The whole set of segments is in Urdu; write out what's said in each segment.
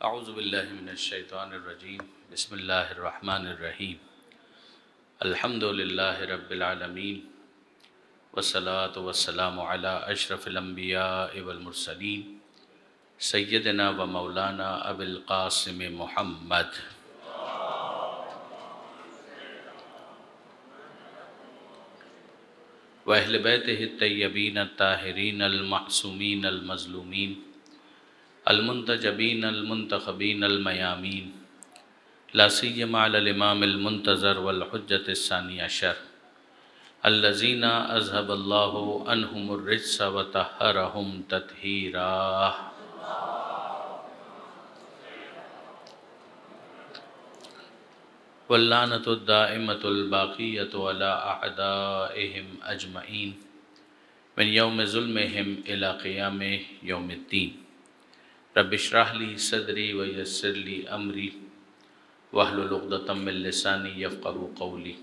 اعوذ باللہ من الشیطان الرجیم بسم اللہ الرحمن الرحیم الحمد للہ رب العالمین والصلاة والسلام علی اشرف الانبیاء والمرسلین سیدنا و مولانا ابی القاسم محمد واہل بیتہ الطیبین الطاہرین المعصومین المظلومین المنتجبین المنتخبین المیامین لا سیما علی الامام المنتظر والحجۃ الثانی عشر الذین اذهب اللہ عنہم الرجس وطہرہم تطہیرا۔ واللعنۃ الدائمۃ الباقیۃ علی اعدائہم اجمعین من یوم ظلمہم الی قیام یوم الدین۔ رب اشرح لی صدری ویسر لی امری واحلل عقدۃ من لسانی یفقہوا قولی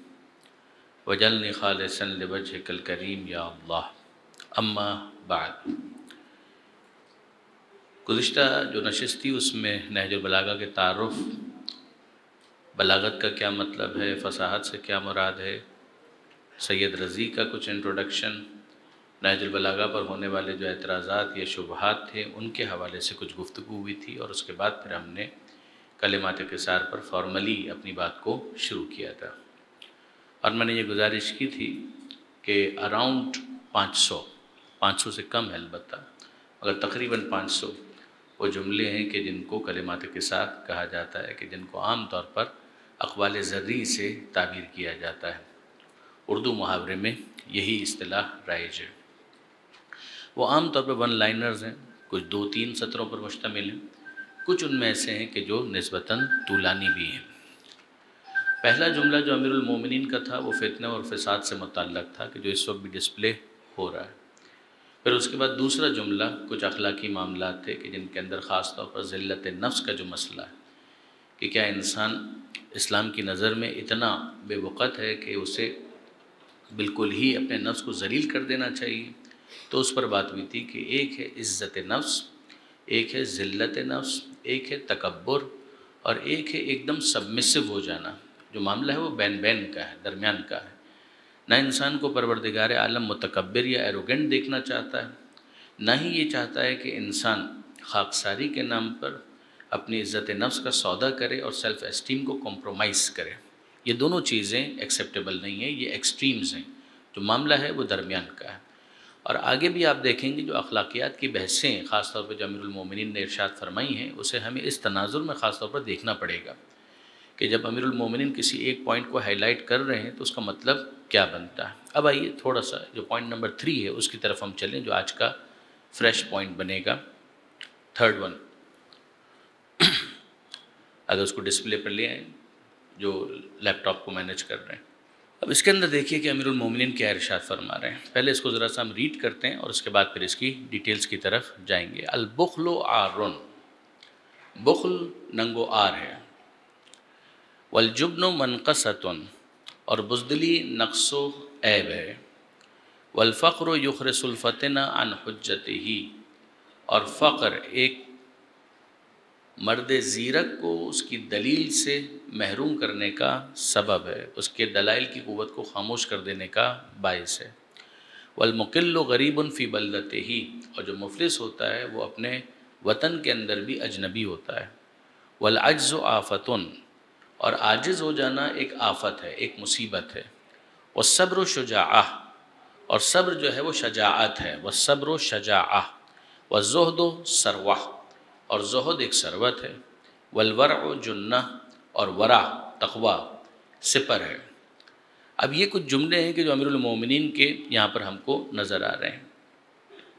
واجعلنی خالصا لوجہک الکریم یا اللہ۔ اما بعد، گزشتہ جو نشست تھی اس میں نہج البلاغہ کے تعارف، بلاغت کا کیا مطلب ہے، فصاحت سے کیا مراد ہے، سید رضی کا کچھ انٹروڈکشن، نہج البلاغہ پر ہونے والے جو اعتراضات یا شبہات تھے ان کے حوالے سے کچھ گفتگو ہوئی تھی، اور اس کے بعد پھر ہم نے کلمات قصار پر فارملی اپنی بات کو شروع کیا تھا، اور میں نے یہ گزارش کی تھی کہ اراؤنڈ 500 سے کم ہے البتہ، مگر تقریباً 500 وہ جملے ہیں کہ جن کو کلمات قصار کہا جاتا ہے، کہ جن کو عام طور پر اقوال زرعی سے تعبیر کیا جاتا ہے۔ اردو محاورے میں یہی اصطلاح رائج ہے۔ وہ عام طور پر ون لائنرز ہیں، کچھ 2-3 سطروں پر مشتمل ہیں، کچھ ان میں ایسے ہیں کہ جو نسبتاً طولانی بھی ہیں۔ پہلا جملہ جو امیر المومنین کا تھا وہ فتنہ اور فساد سے متعلق تھا، کہ جو اس وقت بھی ڈسپلے ہو رہا ہے۔ پھر اس کے بعد دوسرا جملہ کچھ اخلاقی معاملات تھے، کہ جن کے اندر خاص طور پر ذلت نفس کا جو مسئلہ ہے، کہ کیا انسان اسلام کی نظر میں اتنا بے وقت ہے کہ اسے بالکل ہی اپنے نفس کو ذلیل کر دینا چاہیے۔ تو اس پر بات ہوئی تھی کہ ایک ہے عزت نفس، ایک ہے ذلت نفس، ایک ہے تکبر، اور ایک ہے ایک دم سبمسو ہو جانا۔ جو معاملہ ہے وہ بین بین کا ہے، درمیان کا ہے۔ نہ انسان کو پروردگار عالم متکبر یا ایروگنٹ دیکھنا چاہتا ہے، نہ ہی یہ چاہتا ہے کہ انسان خاکساری کے نام پر اپنی عزت نفس کا سودا کرے اور سیلف اسٹیم کو کمپرومائز کرے۔ یہ دونوں چیزیں ایکسیپٹیبل نہیں ہیں، یہ ایکسٹریمز ہیں۔ جو معاملہ ہے وہ درمیان کا ہے۔ اور آگے بھی آپ دیکھیں گے جو اخلاقیات کی بحثیں خاص طور پہ جو امیر المومنین نے ارشاد فرمائی ہیں، اسے ہمیں اس تناظر میں خاص طور پر دیکھنا پڑے گا کہ جب امیر المومنین کسی ایک پوائنٹ کو ہائی لائٹ کر رہے ہیں تو اس کا مطلب کیا بنتا ہے۔ اب آئیے تھوڑا سا جو پوائنٹ نمبر 3 ہے اس کی طرف ہم چلیں، جو آج کا فریش پوائنٹ بنے گا، تھرڈ ون۔ اگر اس کو ڈسپلے پر لے آئیں جو لیپ ٹاپ کو مینیج کر رہے ہیں۔ اب اس کے اندر دیکھیے کہ امیر المومنین کیا ارشاد فرما رہے ہیں۔ پہلے اس کو ذرا سا ہم ریڈ کرتے ہیں اور اس کے بعد پھر اس کی ڈیٹیلز کی طرف جائیں گے۔ البخل عار، بخل ننگو آر ہے، والجبن منقصۃ، اور بزدلی نقص و عیب ہے، والفقر یخرس الفتن عن حجتہ، اور فقر ایک مرد زیرک کو اس کی دلیل سے محروم کرنے کا سبب ہے، اس کے دلائل کی قوت کو خاموش کر دینے کا باعث ہے۔ والمقل غریب فی بلدتہ، اور جو مفلس ہوتا ہے وہ اپنے وطن کے اندر بھی اجنبی ہوتا ہے۔ والعجز آفۃ، اور عاجز ہو جانا ایک آفت ہے، ایک مصیبت ہے۔ والصبر شجاعہ، اور صبر جو ہے وہ شجاعت ہے۔ والصبر شجاعہ، والزہد ثروہ، اور زہد ایک ثروت ہے۔ والورع جنہ، اور ورع تقوی سپر ہے۔ اب یہ کچھ جملے ہیں کہ جو امیر المومنین کے یہاں پر ہم کو نظر آ رہے ہیں،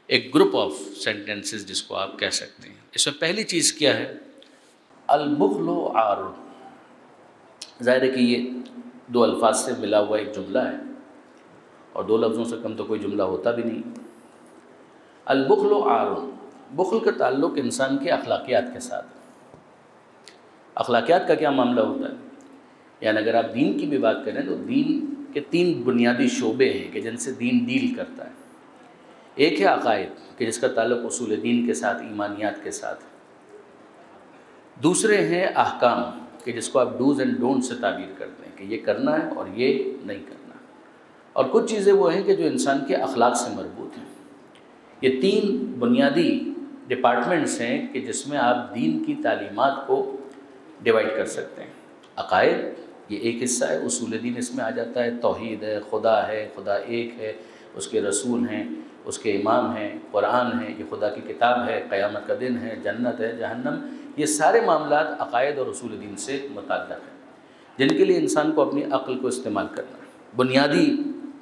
ایک گروپ آف سینٹنسز جس کو آپ کہہ سکتے ہیں۔ اس میں پہلی چیز کیا ہے؟ البخل عار۔ ظاہر ہے کہ یہ 2 الفاظ سے ملا ہوا ایک جملہ ہے، اور 2 لفظوں سے کم تو کوئی جملہ ہوتا بھی نہیں۔ البخل عار، بخل کا تعلق انسان کے اخلاقیات کے ساتھ۔ اخلاقیات کا کیا معاملہ ہوتا ہے؟ یعنی اگر آپ دین کی بھی بات کریں تو دین کے 3 بنیادی شعبے ہیں کہ جن سے دین ڈیل کرتا ہے۔ ایک ہے عقائد، کہ جس کا تعلق اصول دین کے ساتھ، ایمانیات کے ساتھ۔ دوسرے ہیں احکام کہ جس کو آپ ڈوز اینڈ ڈونٹ سے تعبیر کرتے ہیں کہ یہ کرنا ہے اور یہ نہیں کرنا. اور کچھ چیزیں وہ ہیں کہ جو انسان کے اخلاق سے مربوط ہیں. یہ 3 بنیادی ڈپارٹمنٹس ہیں کہ جس میں آپ دین کی تعلیمات کو ڈیوائڈ کر سکتے ہیں. عقائد یہ ایک حصہ ہے، اصول دین اس میں آ جاتا ہے، توحید ہے، خدا ایک ہے، اس کے رسول ہیں، اس کے امام ہیں، قرآن ہے، یہ خدا کی کتاب ہے، قیامت کا دن ہے، جنت ہے، جہنم. یہ سارے معاملات عقائد اور اصول دین سے متعلق ہیں جن کے لیے انسان کو اپنی عقل کو استعمال کرنا ہے. بنیادی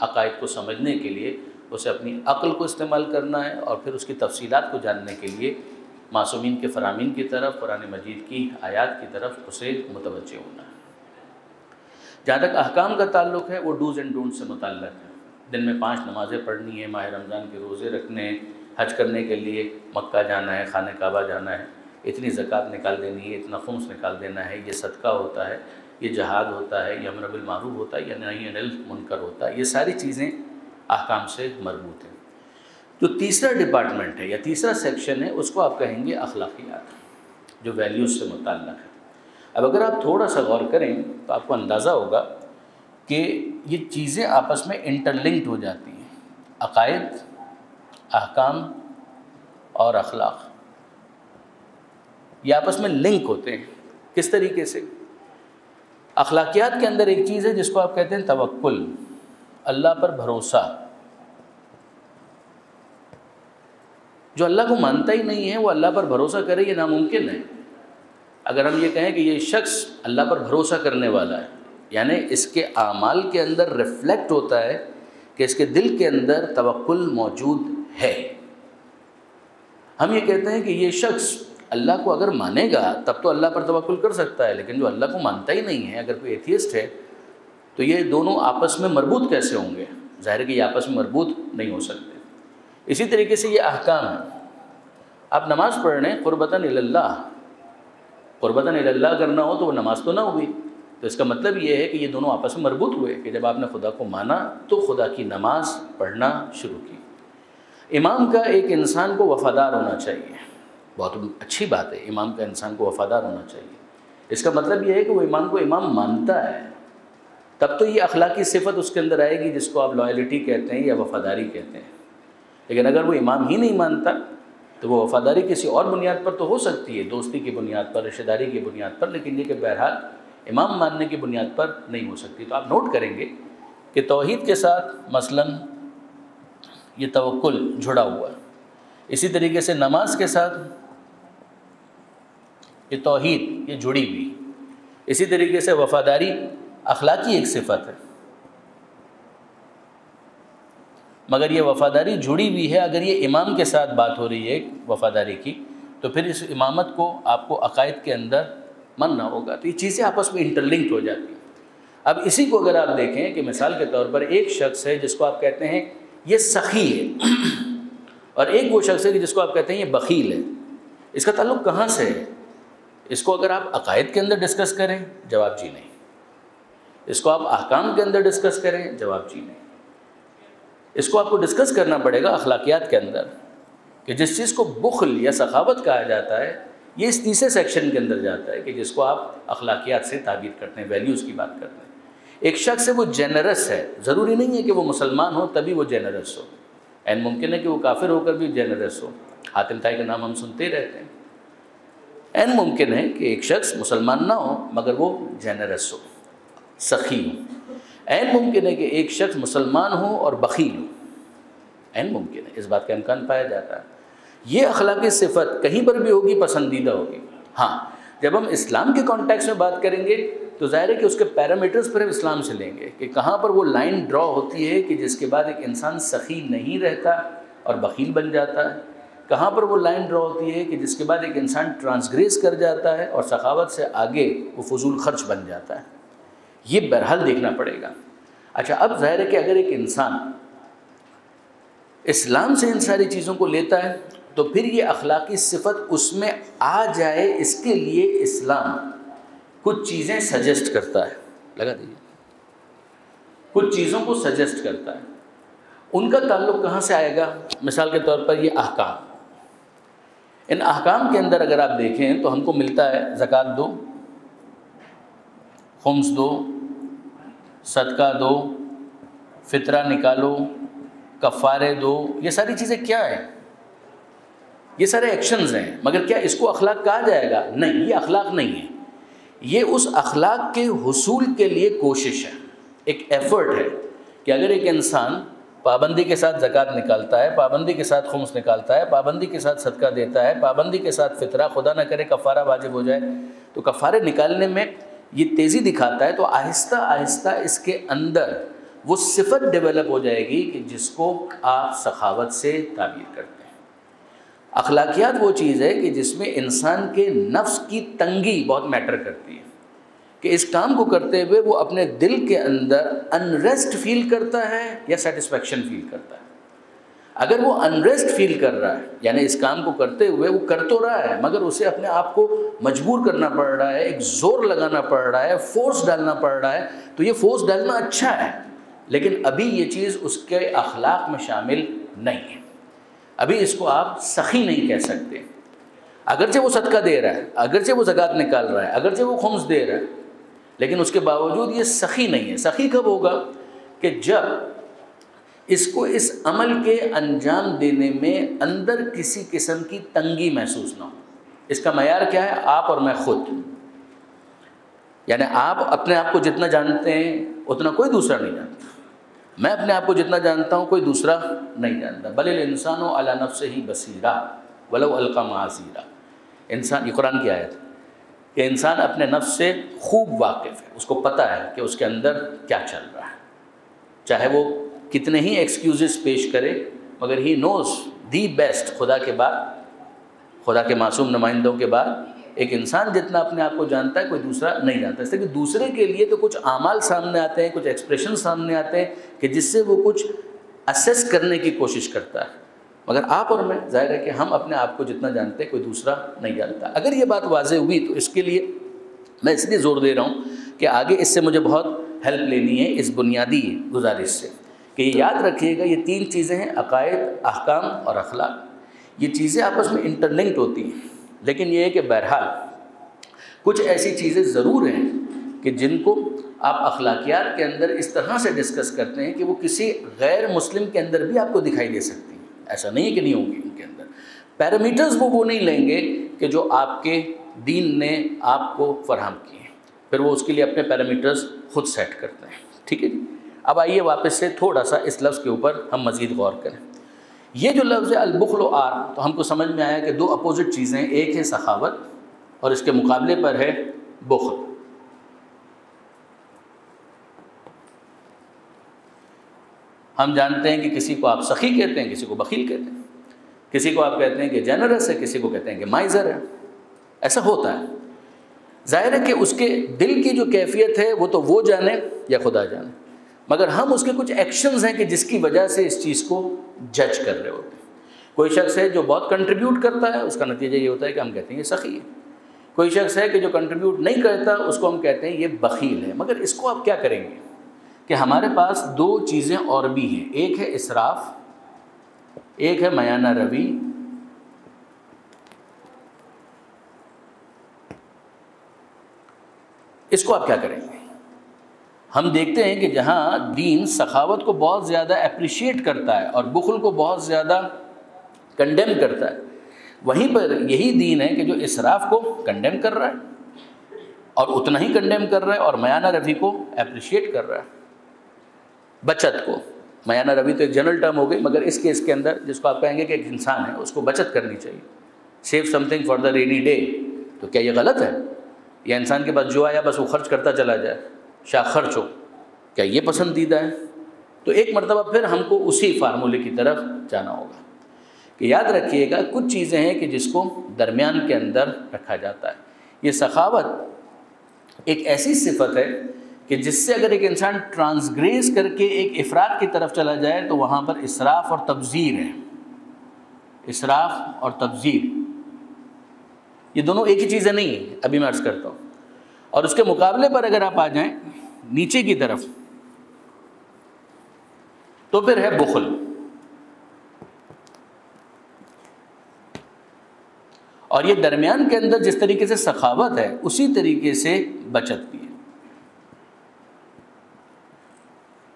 عقائد کو سمجھنے کے لیے اسے اپنی عقل کو استعمال کرنا ہے اور پھر اس کی تفصیلات کو جاننے کے لیے معصومین کے فرامین کی طرف، قرآن مجید کی آیات کی طرف اسے متوجہ ہونا ہے. جہاں تک احکام کا تعلق ہے وہ ڈوز اینڈ ڈونٹ سے متعلق ہے. دن میں 5 نمازیں پڑھنی ہے، ماہ رمضان کے روزے رکھنے ہیں، حج کرنے کے لیے مکہ جانا ہے، خانہ کعبہ جانا ہے، اتنی زکوٰۃ نکال دینی ہے، اتنا خمس نکال دینا ہے، یہ صدقہ ہوتا ہے، یہ جہاد ہوتا ہے، یہ امر بالمعروف ہوتا ہے، یہ نہی عن المنکر ہوتا ہے. یہ ساری چیزیں احکام سے مربوط ہیں. جو تیسرا ڈپارٹمنٹ ہے یا تیسرا سیکشن ہے اس کو آپ کہیں گے اخلاقیات، جو ویلیوز سے متعلق ہے. اب اگر آپ تھوڑا سا غور کریں تو آپ کو اندازہ ہوگا کہ یہ چیزیں آپس میں انٹرلنکڈ ہو جاتی ہیں. عقائد، احکام اور اخلاق یہ آپس میں لنک ہوتے ہیں. کس طریقے سے؟ اخلاقیات کے اندر ایک چیز ہے جس کو آپ کہتے ہیں توکل، اللہ پر بھروسہ. جو اللہ کو مانتا ہی نہیں ہے وہ اللہ پر بھروسہ کرے یہ ناممکن ہے. اگر ہم یہ کہیں کہ یہ شخص اللہ پر بھروسہ کرنے والا ہے، یعنی اس کے اعمال کے اندر ریفلیکٹ ہوتا ہے کہ اس کے دل کے اندر توکل موجود ہے. ہم یہ کہتے ہیں کہ یہ شخص اللہ کو اگر مانے گا تب تو اللہ پر توکل کر سکتا ہے، لیکن جو اللہ کو مانتا ہی نہیں ہے، اگر کوئی ایتھیسٹ ہے تو یہ دونوں آپس میں مربوط کیسے ہوں گے؟ ظاہر ہے کہ یہ آپس میں مربوط نہیں ہو سکتے. اسی طریقے سے یہ احکام ہیں. آپ نماز پڑھ رہے ہیں قربتاً الی اللہ، قربتاً الی اللہ کرنا ہو تو وہ نماز تو نہ ہوئی. تو اس کا مطلب یہ ہے کہ یہ دونوں آپس میں مربوط ہوئے کہ جب آپ نے خدا کو مانا تو خدا کی نماز پڑھنا شروع کی. امام کا ایک انسان کو وفادار ہونا چاہیے. بہت اچھی بات ہے، امام کا انسان کو وفادار ہونا چاہیے. اس کا مطلب یہ ہے کہ وہ امام کو امام مانتا ہے، تب تو یہ اخلاقی صفت اس کے اندر آئے گی جس کو آپ لائلٹی کہتے ہیں یا وفاداری کہتے ہیں. لیکن اگر وہ امام ہی نہیں مانتا تو وہ وفاداری کسی اور بنیاد پر تو ہو سکتی ہے، دوستی کی بنیاد پر، رشتہ داری کی بنیاد پر، لیکن یہ کہ بہرحال امام ماننے کی بنیاد پر نہیں ہو سکتی. تو آپ نوٹ کریں گے کہ توحید کے ساتھ مثلاً یہ توکل جڑا ہوا ہے. اسی طریقے سے نماز کے ساتھ یہ توحید یہ جڑی ہوئی. اسی طریقے سے وفاداری اخلاقی ایک صفت ہے، مگر یہ وفاداری جڑی ہوئی ہے. اگر یہ امام کے ساتھ بات ہو رہی ہے وفاداری کی تو پھر اس امامت کو آپ کو عقائد کے اندر ماننا ہوگا. تو یہ چیزیں آپس میں انٹرلنکڈ ہو جاتی ہیں. اب اسی کو اگر آپ دیکھیں کہ مثال کے طور پر ایک شخص ہے جس کو آپ کہتے ہیں یہ سخی ہے، اور ایک وہ شخص ہے کہ جس کو آپ کہتے ہیں یہ بخیل ہے. اس کا تعلق کہاں سے ہے؟ اس کو اگر آپ عقائد کے اندر ڈسکس کریں جواب جی نہیں. اس کو آپ احکام کے اندر ڈسکس کریں جواب جی نہیں. اس کو آپ کو ڈسکس کرنا پڑے گا اخلاقیات کے اندر کہ جس چیز کو بخل یا سخاوت کہا جاتا ہے یہ اس تیسرے سیکشن کے اندر جاتا ہے کہ جس کو آپ اخلاقیات سے تعبیر کرتے ہیں، ویلیوز کی بات کرتے ہیں. ایک شخص ہے وہ جینرس ہے، ضروری نہیں ہے کہ وہ مسلمان ہو تبھی وہ جینرس ہو. این ممکن ہے کہ وہ کافر ہو کر بھی جینرس ہو. حاتم طائی کا نام ہم سنتے ہی رہتے ہیں. این ممکن ہے کہ ایک شخص مسلمان نہ ہو مگر وہ جینرس ہو، سخی ہو. این ممکن ہے کہ ایک شخص مسلمان ہو اور بخیل ہو. این ممکن ہے، اس بات کا امکان پایا جاتا ہے. یہ اخلاقی صفت کہیں پر بھی ہوگی، پسندیدہ ہوگی. ہاں جب ہم اسلام کے کانٹیکس میں بات کریں گے تو ظاہر ہے کہ اس کے پیرامیٹرز پر ہم اسلام سے لیں گے کہ کہاں پر وہ لائن ڈرا ہوتی ہے کہ جس کے بعد ایک انسان سخی نہیں رہتا اور بخیل بن جاتا ہے، کہاں پر وہ لائن ڈرا ہوتی ہے کہ جس کے بعد ایک انسان ٹرانسگریس کر جاتا ہے اور سخاوت سے آگے وہ فضول خرچ بن جاتا ہے. یہ بہرحال دیکھنا پڑے گا. اچھا اب ظاہر ہے کہ اگر ایک انسان اسلام سے ان ساری چیزوں کو لیتا ہے تو پھر یہ اخلاقی صفت اس میں آ جائے، اس کے لیے اسلام کچھ چیزیں سجیسٹ کرتا ہے. لگا دیجیے، کچھ چیزوں کو سجیسٹ کرتا ہے. ان کا تعلق کہاں سے آئے گا؟ مثال کے طور پر یہ احکام. ان احکام کے اندر اگر آپ دیکھیں تو ہم کو ملتا ہے زکوٰۃ دو، خمس دو، صدقہ دو، فطرہ نکالو، کفارے دو. یہ ساری چیزیں کیا ہیں؟ یہ سارے ایکشنز ہیں. مگر کیا اس کو اخلاق کہا جائے گا؟ نہیں، یہ اخلاق نہیں ہے. یہ اس اخلاق کے حصول کے لیے کوشش ہے، ایک ایفرٹ ہے کہ اگر ایک انسان پابندی کے ساتھ زکوٰۃ نکالتا ہے، پابندی کے ساتھ خمس نکالتا ہے، پابندی کے ساتھ صدقہ دیتا ہے، پابندی کے ساتھ فطرہ، خدا نہ کرے کفارہ واجب ہو جائے تو کفارے نکالنے میں یہ تیزی دکھاتا ہے، تو آہستہ آہستہ اس کے اندر وہ صفت ڈیولپ ہو جائے گی کہ جس کو آپ سخاوت سے تعبیر کرتے ہیں. اخلاقیات وہ چیز ہے کہ جس میں انسان کے نفس کی تنگی بہت میٹر کرتی ہے کہ اس کام کو کرتے ہوئے وہ اپنے دل کے اندر انریسٹ فیل کرتا ہے یا سیٹسفیکشن فیل کرتا ہے. اگر وہ انریسٹ فیل کر رہا ہے، یعنی اس کام کو کرتے ہوئے وہ کر تو رہا ہے مگر اسے اپنے آپ کو مجبور کرنا پڑ رہا ہے، ایک زور لگانا پڑ رہا ہے، فورس ڈالنا پڑ رہا ہے، تو یہ فورس ڈالنا اچھا ہے، لیکن ابھی یہ چیز اس کے اخلاق میں شامل نہیں ہے. ابھی اس کو آپ سخی نہیں کہہ سکتے. اگرچہ وہ صدقہ دے رہا ہے، اگرچہ وہ زکوٰۃ نکال رہا ہے، اگرچہ وہ خمس دے رہا ہے، لیکن اس کے باوجود یہ سخی نہیں ہے. سخی کب ہوگا؟ کہ جب اس کو اس عمل کے انجام دینے میں اندر کسی قسم کی تنگی محسوس نہ ہو. اس کا معیار کیا ہے؟ آپ اور میں خود. یعنی آپ اپنے آپ کو جتنا جانتے ہیں اتنا کوئی دوسرا نہیں جانتا. میں اپنے آپ کو جتنا جانتا ہوں کوئی دوسرا نہیں جانتا. بل الانسان علی نفسہ بصیرہ ولو القی معاذیرہ. انسان، یہ قرآن کی آیت ہے کہ انسان اپنے نفس سے خوب واقف ہے، اس کو پتہ ہے کہ اس کے اندر کیا چل رہا ہے. چاہے وہ کتنے ہی ایکسکیوزز پیش کرے مگر ہی نوز دی بیسٹ. خدا کے بعد، خدا کے معصوم نمائندوں کے بعد ایک انسان جتنا اپنے آپ کو جانتا ہے کوئی دوسرا نہیں جانتا. اس لیے کہ دوسرے کے لیے تو کچھ اعمال سامنے آتے ہیں، کچھ ایکسپریشن سامنے آتے ہیں کہ جس سے وہ کچھ اسیس کرنے کی کوشش کرتا ہے. مگر آپ اور میں، ظاہر ہے کہ ہم اپنے آپ کو جتنا جانتے ہیں کوئی دوسرا نہیں جانتا. اگر یہ بات واضح ہوئی تو اس کے لیے میں اس لیے زور دے رہا ہوں کہ آگے اس سے مجھے بہت ہیلپ لینی ہے اس بنیادی گزارش سے کہ یہ یاد رکھیے گا یہ تین چیزیں ہیں، عقائد، احکام اور اخلاق. یہ چیزیں آپس میں انٹرلنکڈ ہوتی ہیں، لیکن یہ ہے کہ بہرحال کچھ ایسی چیزیں ضرور ہیں کہ جن کو آپ اخلاقیات کے اندر اس طرح سے ڈسکس کرتے ہیں کہ وہ کسی غیر مسلم کے اندر بھی آپ کو دکھائی دے سکتی ہیں. ایسا نہیں ہے کہ نہیں ہوں گی. ان کے اندر پیرامیٹرز وہ نہیں لیں گے کہ جو آپ کے دین نے آپ کو فراہم کیے ہیں، پھر وہ اس کے لیے اپنے پیرامیٹرز خود سیٹ کرتے ہیں. ٹھیک ہے جی. اب آئیے واپس سے تھوڑا سا اس لفظ کے اوپر ہم مزید غور کریں. یہ جو لفظ ہے البخل و آر، تو ہم کو سمجھ میں آیا کہ دو اپوزٹ چیزیں، ایک ہے سخاوت اور اس کے مقابلے پر ہے بخل. ہم جانتے ہیں کہ کسی کو آپ سخی کہتے ہیں، کسی کو بخیل کہتے ہیں، کسی کو آپ کہتے ہیں کہ جنرس ہے، کسی کو کہتے ہیں کہ مائزر ہے. ایسا ہوتا ہے. ظاہر ہے کہ اس کے دل کی جو کیفیت ہے وہ تو وہ جانے یا خدا جانے، مگر ہم اس کے کچھ ایکشنز ہیں کہ جس کی وجہ سے اس چیز کو جج کر رہے ہوتے ہیں. کوئی شخص ہے جو بہت کنٹریبیوٹ کرتا ہے، اس کا نتیجہ یہ ہوتا ہے کہ ہم کہتے ہیں یہ سخی ہے. کوئی شخص ہے کہ جو کنٹریبیوٹ نہیں کرتا، اس کو ہم کہتے ہیں یہ بخیل ہے. مگر اس کو آپ کیا کریں گے کہ ہمارے پاس دو چیزیں اور بھی ہیں، ایک ہے اسراف، ایک ہے میانہ روی. اس کو آپ کیا کریں گے؟ ہم دیکھتے ہیں کہ جہاں دین سخاوت کو بہت زیادہ اپریشیٹ کرتا ہے اور بخل کو بہت زیادہ کنڈیم کرتا ہے، وہیں پر یہی دین ہے کہ جو اسراف کو کنڈیم کر رہا ہے اور اتنا ہی کنڈیم کر رہا ہے، اور میانہ روی کو اپریشیٹ کر رہا ہے. بچت کو، میانہ روی تو ایک جنرل ٹرم ہو گئی، مگر اس کیس کے اندر جس کو آپ کہیں گے کہ ایک انسان ہے اس کو بچت کرنی چاہیے، save something for the rainy day. تو کیا یہ غلط ہے؟ یا انسان کے پاس جو آیا بس وہ خرچ کرتا چلا جائے، شاہ خرچ ہو، کیا یہ پسندیدہ ہے؟ تو ایک مرتبہ پھر ہم کو اسی فارمولے کی طرف جانا ہوگا کہ یاد رکھیے گا کچھ چیزیں ہیں کہ جس کو درمیان کے اندر رکھا جاتا ہے. یہ سخاوت ایک ایسی صفت ہے کہ جس سے اگر ایک انسان ٹرانسگریس کر کے ایک افراط کی طرف چلا جائے تو وہاں پر اسراف اور تبذیر ہے. اسراف اور تبذیر یہ دونوں ایک ہی چیزیں نہیں ہیں، ابھی میں عرض کرتا ہوں. اور اس کے مقابلے پر اگر آپ آ جائیں نیچے کی طرف تو پھر ہے بخل. اور یہ درمیان کے اندر جس طریقے سے سخاوت ہے اسی طریقے سے بچت بھی ہے.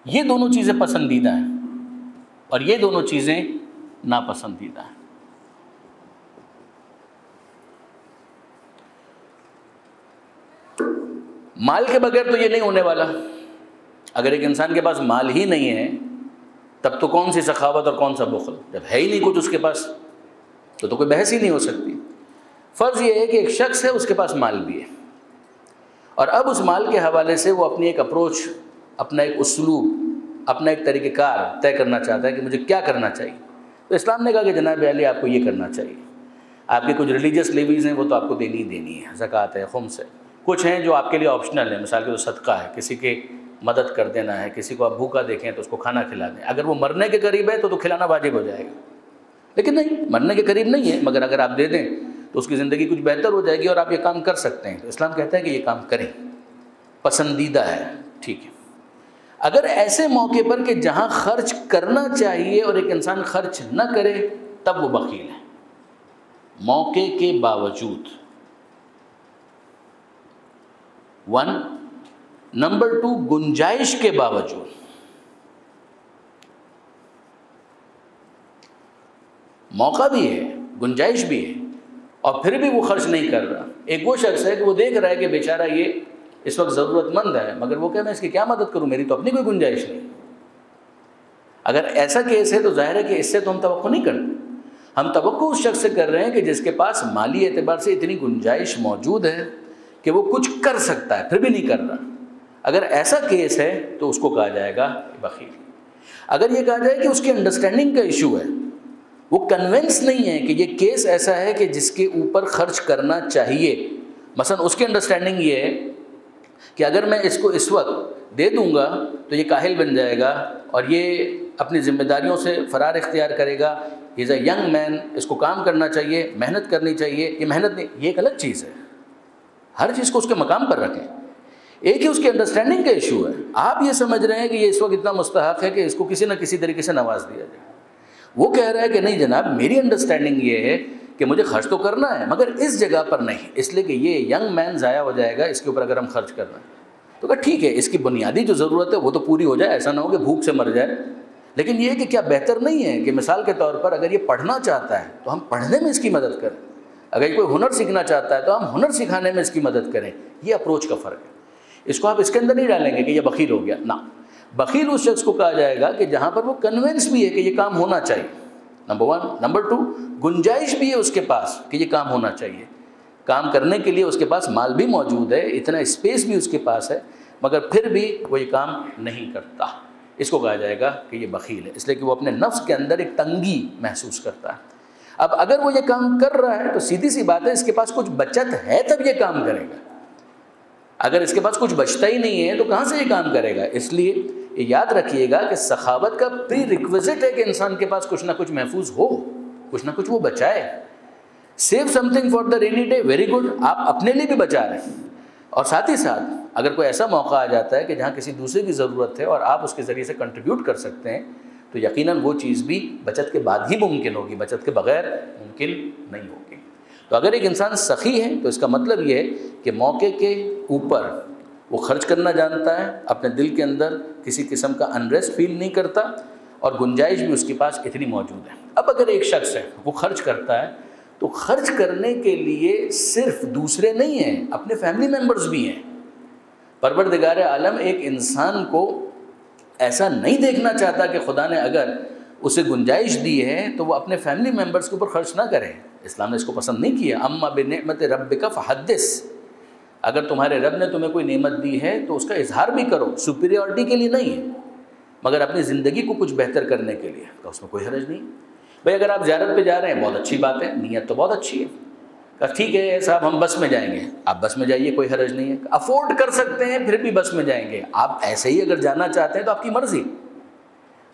یہ دونوں چیزیں پسندیدہ ہیں اور یہ دونوں چیزیں ناپسندیدہ ہیں. مال کے بغیر تو یہ نہیں ہونے والا. اگر ایک انسان کے پاس مال ہی نہیں ہے تب تو کون سی سخاوت اور کون سا بخل؟ جب ہے ہی نہیں کچھ اس کے پاس تو کوئی بحث ہی نہیں ہو سکتی. فرض یہ ہے کہ ایک شخص ہے، اس کے پاس مال بھی ہے، اور اب اس مال کے حوالے سے وہ اپنی ایک اپروچ، اپنا ایک اسلوب، اپنا ایک طریقہ کار طے کرنا چاہتا ہے کہ مجھے کیا کرنا چاہیے. تو اسلام نے کہا کہ جناب علی آپ کو یہ کرنا چاہیے. آپ کی کچھ ریلیجیس لیویز ہیں وہ تو آپ کو دینی ہی دینی ہے، زکوٰۃ ہے، خمس ہے. کچھ ہیں جو آپ کے لیے آپشنل ہیں، مثال کے تو صدقہ ہے، کسی کی مدد کر دینا ہے، کسی کو آپ بھوکا دیکھیں تو اس کو کھانا کھلا دیں. اگر وہ مرنے کے قریب ہے تو کھلانا واجب ہو جائے گا، لیکن نہیں، مرنے کے قریب نہیں ہے مگر اگر آپ دے دیں تو اس کی زندگی کچھ بہتر ہو جائے گی اور آپ یہ کام کر سکتے ہیں. تو اسلام کہتا ہے کہ یہ کام کریں، پسندیدہ ہے، ٹھیک ہے. اگر ایسے موقع پر کہ جہاں خرچ کرنا چاہیے اور ایک انسان خرچ نہ کرے تب وہ بخیل ہے. موقع کے باوجود 1. نمبر 2 گنجائش کے باوجود. موقع بھی ہے، گنجائش بھی ہے، اور پھر بھی وہ خرچ نہیں کر رہا. ایک وہ شخص ہے کہ وہ دیکھ رہا ہے کہ بیچارہ یہ اس وقت ضرورت مند ہے، مگر وہ کہ میں اس کی کیا مدد کروں، میری تو اپنی کوئی گنجائش نہیں. اگر ایسا کیس ہے تو ظاہر ہے کہ اس سے تو ہم توقع نہیں کرتے. ہم توقع اس شخص سے کر رہے ہیں کہ جس کے پاس مالی اعتبار سے اتنی گنجائش موجود ہے کہ وہ کچھ کر سکتا ہے، پھر بھی نہیں کر رہا. اگر ایسا کیس ہے تو اس کو کہا جائے گا بخیل. اگر یہ کہا جائے کہ اس کی انڈرسٹینڈنگ کا ایشو ہے، وہ کنونس نہیں ہے کہ یہ کیس ایسا ہے کہ جس کے اوپر خرچ کرنا چاہیے. مثلا اس کی انڈرسٹینڈنگ یہ ہے کہ اگر میں اس کو اس وقت دے دوں گا تو یہ کاہل بن جائے گا اور یہ اپنی ذمہ داریوں سے فرار اختیار کرے گا. ہی از اے ینگ مین، اس کو کام کرنا چاہیے، محنت کرنی چاہیے. یہ محنت نہیں، یہ ایک الگ چیز ہے. ہر چیز کو اس کے مقام پر رکھیں. ایک ہی اس کی انڈرسٹینڈنگ کا ایشو ہے. آپ یہ سمجھ رہے ہیں کہ یہ اس وقت اتنا مستحق ہے کہ اس کو کسی نہ کسی طریقے سے نواز دیا جائے. وہ کہہ رہا ہے کہ نہیں جناب، میری انڈرسٹینڈنگ یہ ہے کہ مجھے خرچ تو کرنا ہے مگر اس جگہ پر نہیں، اس لیے کہ یہ ینگ مین ضائع ہو جائے گا اس کے اوپر اگر ہم خرچ کر رہے ہیں. تو کہا ٹھیک ہے، اس کی بنیادی جو ضرورت ہے وہ تو پوری ہو جائے، ایسا نہ ہو کہ بھوک سے مر جائے. لیکن یہ کہ کیا بہتر نہیں ہے کہ مثال کے طور پر اگر یہ پڑھنا چاہتا ہے تو ہم پڑھنے میں اس کی مدد کریں، اگر یہ کوئی ہنر سیکھنا چاہتا ہے تو ہم ہنر سکھانے میں اس کی مدد کریں. یہ اپروچ کا فرق ہے. اس کو آپ اس کے اندر نہیں ڈالیں گے کہ یہ بخیل ہو گیا. نہ، بخیل اس شخص کو کہا جائے گا کہ جہاں پر وہ کنونس بھی ہے کہ یہ کام ہونا چاہیے، نمبر 1. نمبر 2 گنجائش بھی ہے اس کے پاس کہ یہ کام ہونا چاہیے. کام کرنے کے لیے اس کے پاس مال بھی موجود ہے، اتنا اسپیس بھی اس کے پاس ہے، مگر پھر بھی وہ یہ کام نہیں کرتا. اس کو کہا جائے گا کہ یہ بخیل ہے، اس لیے کہ وہ اپنے نفس کے اندر ایک تنگی محسوس کرتا ہے. اب اگر وہ یہ کام کر رہا ہے تو سیدھی سی بات ہے اس کے پاس کچھ بچت ہے تب یہ کام کرے گا. اگر اس کے پاس کچھ بچتا ہی نہیں ہے تو کہاں سے یہ کام کرے گا؟ اس لیے یہ یاد رکھیے گا کہ سخاوت کا پری ریکویزٹ ہے کہ انسان کے پاس کچھ نہ کچھ محفوظ ہو، کچھ نہ کچھ وہ بچائے. Save something for the rainy day, very good, آپ اپنے لیے بھی بچا رہے ہیں. اور ساتھ ہی ساتھ اگر کوئی ایسا موقع آ جاتا ہے کہ جہاں کسی دوسرے کی ضرورت ہے اور آپ اس کے ذریعے سے کنٹریبیوٹ کر سکتے ہیں تو یقیناً وہ چیز بھی بچت کے بعد ہی ممکن ہوگی، بچت کے بغیر ممکن نہیں ہوگی. تو اگر ایک انسان سخی ہے تو اس کا مطلب یہ ہے کہ موقع کے اوپر وہ خرچ کرنا جانتا ہے، اپنے دل کے اندر کسی قسم کا انریسٹ فیل نہیں کرتا، اور گنجائش بھی اس کے پاس اتنی موجود ہے. اب اگر ایک شخص ہے وہ خرچ کرتا ہے تو خرچ کرنے کے لیے صرف دوسرے نہیں ہیں، اپنے فیملی ممبرز بھی ہیں. پروردگار عالم ایک انسان کو ایسا نہیں دیکھنا چاہتا کہ خدا نے اگر اسے گنجائش دی ہے تو وہ اپنے فیملی ممبرز کے اوپر خرچ نہ کرے. اسلام نے اس کو پسند نہیں کیا. اما بنعمت ربک فحدث، اگر تمہارے رب نے تمہیں کوئی نعمت دی ہے تو اس کا اظہار بھی کرو، سپیریورٹی کے لیے نہیں ہے مگر اپنی زندگی کو کچھ بہتر کرنے کے لیے. تو اس میں کوئی حرج نہیں. بھئی اگر آپ زیارت پہ جا رہے ہیں بہت اچھی بات ہے، نیت تو بہت اچھی ہے. کہا ٹھیک ہے صاحب ہم بس میں جائیں گے، آپ بس میں جائیے، کوئی حرج نہیں ہے. افورڈ کر سکتے ہیں پھر بھی بس میں جائیں گے. آپ ایسے ہی اگر جانا چاہتے ہیں تو آپ کی مرضی.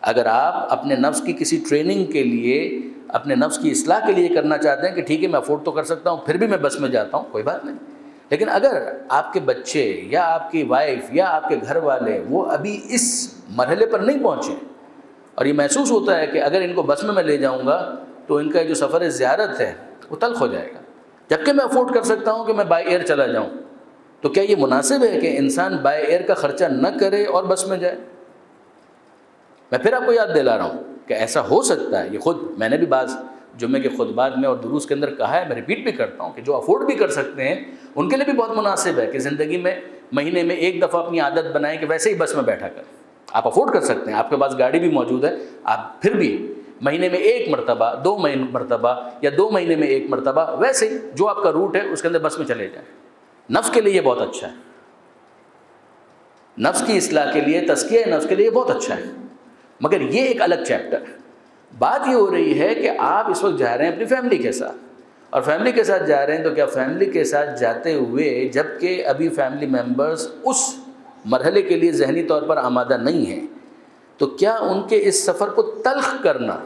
اگر آپ اپنے نفس کی کسی ٹریننگ کے لیے، اپنے نفس کی اصلاح کے لیے کرنا چاہتے ہیں کہ ٹھیک ہے میں افورڈ تو کر سکتا ہوں پھر بھی میں بس میں جاتا ہوں، کوئی بات نہیں. لیکن اگر آپ کے بچے یا آپ کی وائف یا آپ کے گھر والے وہ ابھی اس مرحلے پر نہیں پہنچے اور یہ محسوس ہوتا ہے کہ اگر ان کو بس میں لے جاؤں گا تو ان کا جو سفر زیارت ہے وہ تلخ ہو جائے گا، جبکہ میں افورڈ کر سکتا ہوں کہ میں بائی ایئر چلا جاؤں. تو کیا یہ مناسب ہے کہ انسان بائی ایئر کا خرچہ نہ کرے اور بس میں جائے؟ میں پھر آپ کو یاد دلا رہا ہوں کہ ایسا ہو سکتا ہے. یہ خود میں نے بھی بعض جمعے کے خطبات میں اور دروس کے اندر کہا ہے، میں ریپیٹ بھی کرتا ہوں کہ جو افورڈ بھی کر سکتے ہیں ان کے لیے بھی بہت مناسب ہے کہ زندگی میں مہینے میں ایک دفعہ اپنی عادت بنائیں کہ ویسے ہی بس میں بیٹھا کریں. آپ افورڈ کر سکتے ہیں، آپ کے پاس گاڑی بھی موجود ہے، آپ پھر بھی مہینے میں ایک مرتبہ، 2 مرتبہ یا 2 مہینے میں ایک مرتبہ ویسے ہی جو آپ کا روٹ ہے اس کے اندر بس میں چلے جائیں. نفس کے لیے یہ بہت اچھا ہے، نفس کی اصلاح کے لیے، تزکیہ نفس کے لیے بہت اچھا ہے. مگر یہ ایک الگ چیپٹر ہے. بات یہ ہو رہی ہے کہ آپ اس وقت جا رہے ہیں اپنی فیملی کے ساتھ، اور فیملی کے ساتھ جا رہے ہیں تو کیا فیملی کے ساتھ جاتے ہوئے جب کہ ابھی فیملی ممبرز اس مرحلے کے لیے ذہنی طور پر آمادہ نہیں ہیں، تو کیا ان کے اس سفر کو تلخ کرنا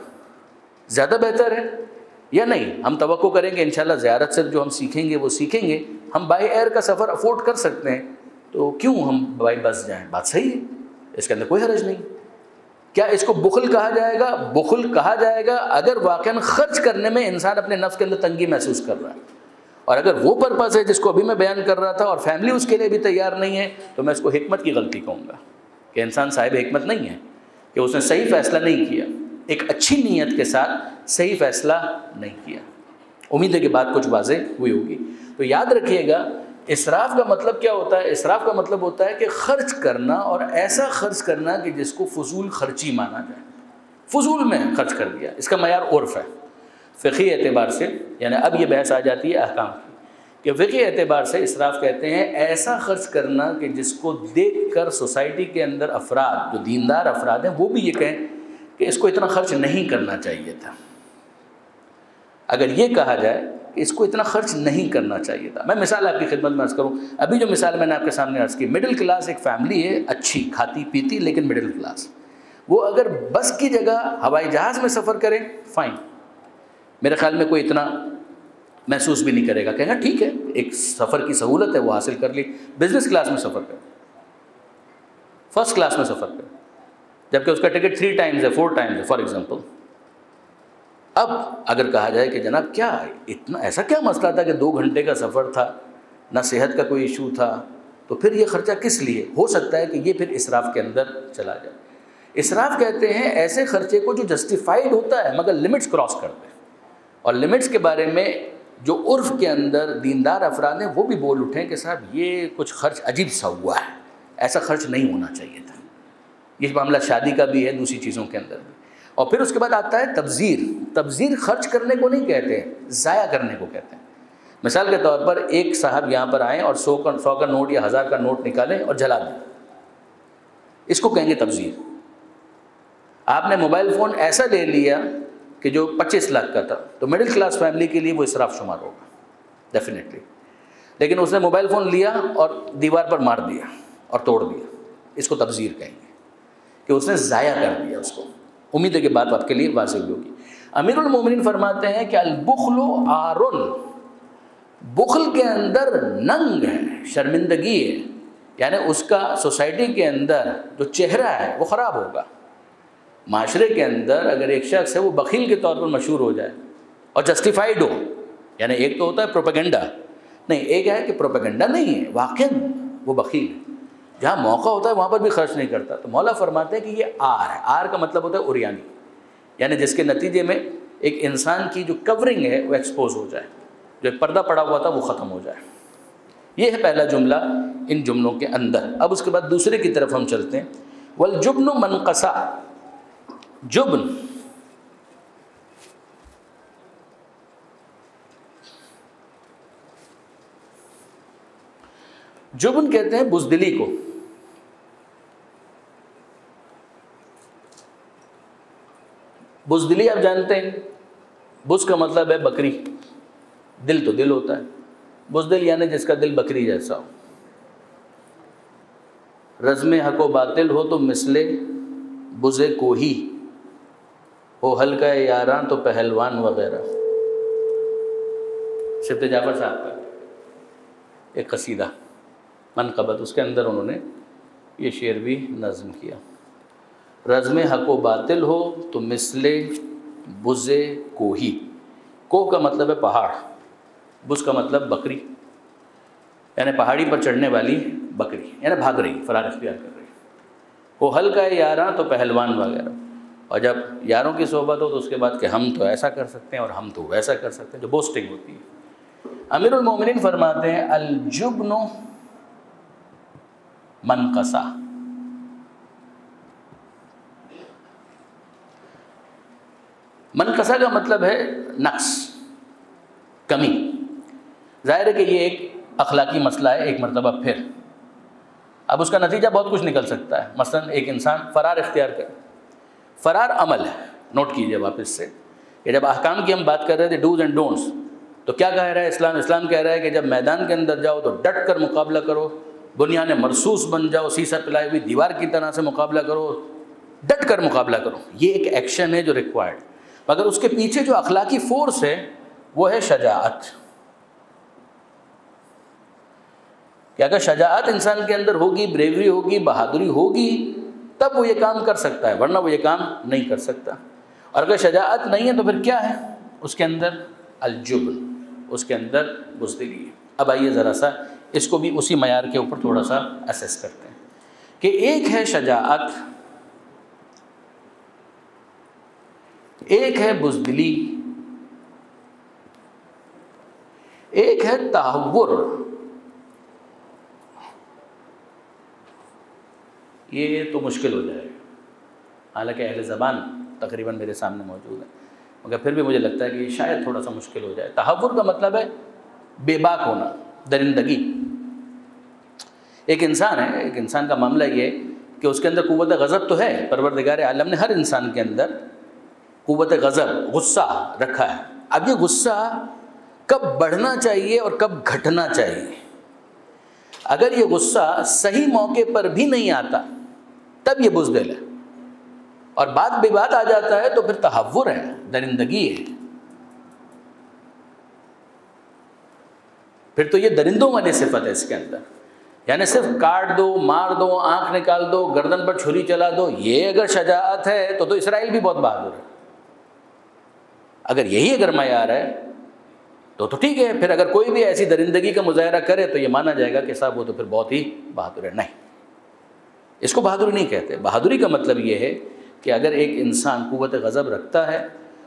زیادہ بہتر ہے یا نہیں؟ ہم توقع کریں کہ انشاءاللہ زیارت سے جو ہم سیکھیں گے وہ سیکھیں گے. ہم بائی ایئر کا سفر افورڈ کر سکتے ہیں تو کیوں ہم بائی بس جائیں؟ بات صحیح ہے، اس کے اندر کوئی حرج نہیں. کیا اس کو بخل کہا جائے گا؟ بخل کہا جائے گا اگر واقعاً خرچ کرنے میں انسان اپنے نفس کے اندر تنگی محسوس کر رہا ہے. اور اگر وہ پرپس ہے جس کو ابھی میں بیان کر رہا تھا اور فیملی اس کے لیے بھی تیار نہیں ہے، تو میں اس کو حکمت کی غلطی کہوں گا کہ انسان صاحب حکمت نہیں ہے، کہ اس نے صحیح فیصلہ نہیں کیا، ایک اچھی نیت کے ساتھ صحیح فیصلہ نہیں کیا. امید ہے کہ بات کچھ واضح ہوئی ہوگی. تو یاد رکھیے گا، اسراف کا مطلب کیا ہوتا ہے؟ اسراف کا مطلب ہوتا ہے کہ خرچ کرنا، اور ایسا خرچ کرنا کہ جس کو فضول خرچی مانا جائے. فضول میں خرچ کر دیا، اس کا معیار عرف ہے. فقہی اعتبار سے، یعنی اب یہ بحث آ جاتی ہے احکام کی، کہ فقہی اعتبار سے اسراف کہتے ہیں ایسا خرچ کرنا کہ جس کو دیکھ کر سوسائٹی کے اندر افراد، جو دیندار افراد ہیں، وہ بھی یہ کہیں کہ اس کو اتنا خرچ نہیں کرنا چاہیے تھا. اگر یہ کہا جائے کہ اس کو اتنا خرچ نہیں کرنا چاہیے تھا. میں مثال آپ کی خدمت میں عرض کروں. ابھی جو مثال میں نے آپ کے سامنے عرض کی، مڈل کلاس ایک فیملی ہے، اچھی کھاتی پیتی لیکن مڈل کلاس، وہ اگر بس کی جگہ ہوائی جہاز میں سفر کرے، فائن، میرے خیال میں کوئی اتنا محسوس بھی نہیں کرے گا، کہے گا ٹھیک ہے، ایک سفر کی سہولت ہے وہ حاصل کر لی. بزنس کلاس میں سفر کرے، فرسٹ کلاس میں سفر کرے، جبکہ اس کا ٹکٹ 3 ٹائمز ہے، 4 ٹائمز ہے فار ایگزامپل. اب اگر کہا جائے کہ جناب کیا اتنا، ایسا کیا مسئلہ تھا کہ 2 گھنٹے کا سفر تھا، نہ صحت کا کوئی ایشو تھا، تو پھر یہ خرچہ کس لیے؟ ہو سکتا ہے کہ یہ پھر اسراف کے اندر چلا جائے. اسراف کہتے ہیں ایسے خرچے کو جو جسٹیفائڈ ہوتا ہے مگر لمٹس کراس کرتے ہیں. اور لمٹس کے بارے میں جو عرف کے اندر دیندار افراد ہیں وہ بھی بول اٹھیں کہ صاحب یہ کچھ خرچ عجیب سا ہوا ہے، ایسا خرچ نہیں ہونا چاہیے تھا. یہ معاملہ شادی کا بھی ہے، دوسری چیزوں کے اندر بھی. اور پھر اس کے بعد آتا ہے تبذیر. تبذیر خرچ کرنے کو نہیں کہتے، ضائع کرنے کو کہتے ہیں. مثال کے طور پر ایک صاحب یہاں پر آئیں اور 100 کا نوٹ یا 1000 کا نوٹ نکالیں اور جلا دیں، اس کو کہیں گے تبذیر. آپ نے موبائل فون ایسا لے لیا کہ جو 25 لاکھ کا تھا، تو مڈل کلاس فیملی کے لیے وہ اسراف شمار ہوگا ڈیفینیٹلی. لیکن اس نے موبائل فون لیا اور دیوار پر مار دیا اور توڑ دیا، اس کو تبذیر کہیں گے کہ اس نے ضائع کر دیا اس کو. امید ہے کہ بات آپ کے لیے واضح ہوگی. امیر المومنین فرماتے ہیں کہ البخل عار، بخل کے اندر ننگ ہے، شرمندگی ہے، یعنی اس کا سوسائٹی کے اندر جو چہرہ ہے وہ خراب ہوگا. معاشرے کے اندر اگر ایک شخص ہے وہ بخیل کے طور پر مشہور ہو جائے اور جسٹیفائڈ ہو، یعنی ایک تو ہوتا ہے پروپیگنڈا، نہیں، ایک ہے کہ پروپیگنڈا نہیں ہے، واقعاً وہ بخیل ہے، جہاں موقع ہوتا ہے وہاں پر بھی خرچ نہیں کرتا. تو مولا فرماتے ہیں کہ یہ آر ہے. آر کا مطلب ہوتا ہے اوریانی، یعنی جس کے نتیجے میں ایک انسان کی جو کورنگ ہے وہ ایکسپوز ہو جائے، جو ایک پردہ پڑا ہوا تھا وہ ختم ہو جائے. یہ ہے پہلا جملہ ان جملوں کے اندر. اب اس کے بعد دوسرے کی طرف ہم چلتے ہیں. والجبن منقصا، جبن جبن کہتے ہیں بزدلی کو. بزدلی آپ جانتے ہیں، بز کا مطلب ہے بکری، دل تو دل ہوتا ہے، بزدل یعنی جس کا دل بکری جیسا ہو. رزم حق و باطل ہو تو مثل بز کوہی ہو، ہلکا یاراں تو پہلوان وغیرہ. سبت جعفر صاحب کا ایک قصیدہ منقبت، اس کے اندر انہوں نے یہ شعر بھی نظم کیا. رزم حق و باطل ہو تو مثل بز کوہی. کوہ کا مطلب ہے پہاڑ، بس کا مطلب بکری، یعنی پہاڑی پر چڑھنے والی بکری، یعنی بھاگ رہی، فرار اختیار کر رہی. وہ ہلکا ہے یاراں تو پہلوان وغیرہ، اور جب یاروں کی صحبت ہو تو اس کے بعد کہ ہم تو ایسا کر سکتے ہیں اور ہم تو ویسا کر سکتے ہیں، جو بوسٹنگ ہوتی ہے. امیر المومنین فرماتے ہیں الجبن منقصہ، منقصہ کا مطلب ہے نقص، کمی. ظاہر ہے کہ یہ ایک اخلاقی مسئلہ ہے ایک مرتبہ پھر. اب اس کا نتیجہ بہت کچھ نکل سکتا ہے. مثلا ایک انسان فرار اختیار کرے. فرار عمل ہے، نوٹ کیجئے واپس سے کہ جب احکام کی ہم بات کر رہے تھے ڈوز اینڈ ڈونٹس، تو کیا کہہ رہا ہے اسلام؟ اسلام کہہ رہا ہے کہ جب میدان کے اندر جاؤ تو ڈٹ کر مقابلہ کرو، بنیان مرصوص بن جاؤ، سیسا پلائی ہوئی دیوار کی طرح سے مقابلہ کرو، ڈٹ کر مقابلہ کرو. یہ ایک ایکشن ہے جو ریکوائرڈ، مگر اس کے پیچھے جو اخلاقی فورس ہے وہ ہے شجاعت. کہ اگر شجاعت انسان کے اندر ہوگی، بریوری ہوگی، بہادری ہوگی، تب وہ یہ کام کر سکتا ہے، ورنہ وہ یہ کام نہیں کر سکتا. اور اگر شجاعت نہیں ہے تو پھر کیا ہے اس کے اندر؟ الجبن، اس کے اندر بزدلی ہے. اب آئیے ذرا سا اس کو بھی اسی معیار کے اوپر تھوڑا سا اسیس کرتے ہیں کہ ایک ہے شجاعت، ایک ہے بزدلی، ایک ہے تہور. یہ تو مشکل ہو جائے گا، حالانکہ اہل زبان تقریباً میرے سامنے موجود ہیں، مگر پھر بھی مجھے لگتا ہے کہ یہ شاید تھوڑا سا مشکل ہو جائے. تہور کا مطلب ہے بے باک ہونا، درندگی. ایک انسان ہے، ایک انسان کا معاملہ یہ کہ اس کے اندر قوت غضب تو ہے. پروردگار عالم نے ہر انسان کے اندر قوت غضب، غصہ رکھا ہے. اب یہ غصہ کب بڑھنا چاہیے اور کب گھٹنا چاہیے؟ اگر یہ غصہ صحیح موقع پر بھی نہیں آتا تب یہ بزدل ہے، اور بات بے بات آ جاتا ہے تو پھر تہور ہے، درندگی ہے. پھر تو یہ درندوں والی صفت ہے اس کے اندر. یعنی صرف کاٹ دو، مار دو، آنکھ نکال دو، گردن پر چھری چلا دو، یہ اگر شجاعت ہے تو اسرائیل بھی بہت بہادر ہے. اگر یہی اگر معیار ہے تو ٹھیک ہے. پھر اگر کوئی بھی ایسی درندگی کا مظاہرہ کرے تو یہ مانا جائے گا کہ صاحب وہ تو پھر بہت ہی بہادر ہے. نہیں، اس کو بہادری نہیں کہتے. بہادری کا مطلب یہ ہے کہ اگر ایک انسان قوت غضب رکھتا ہے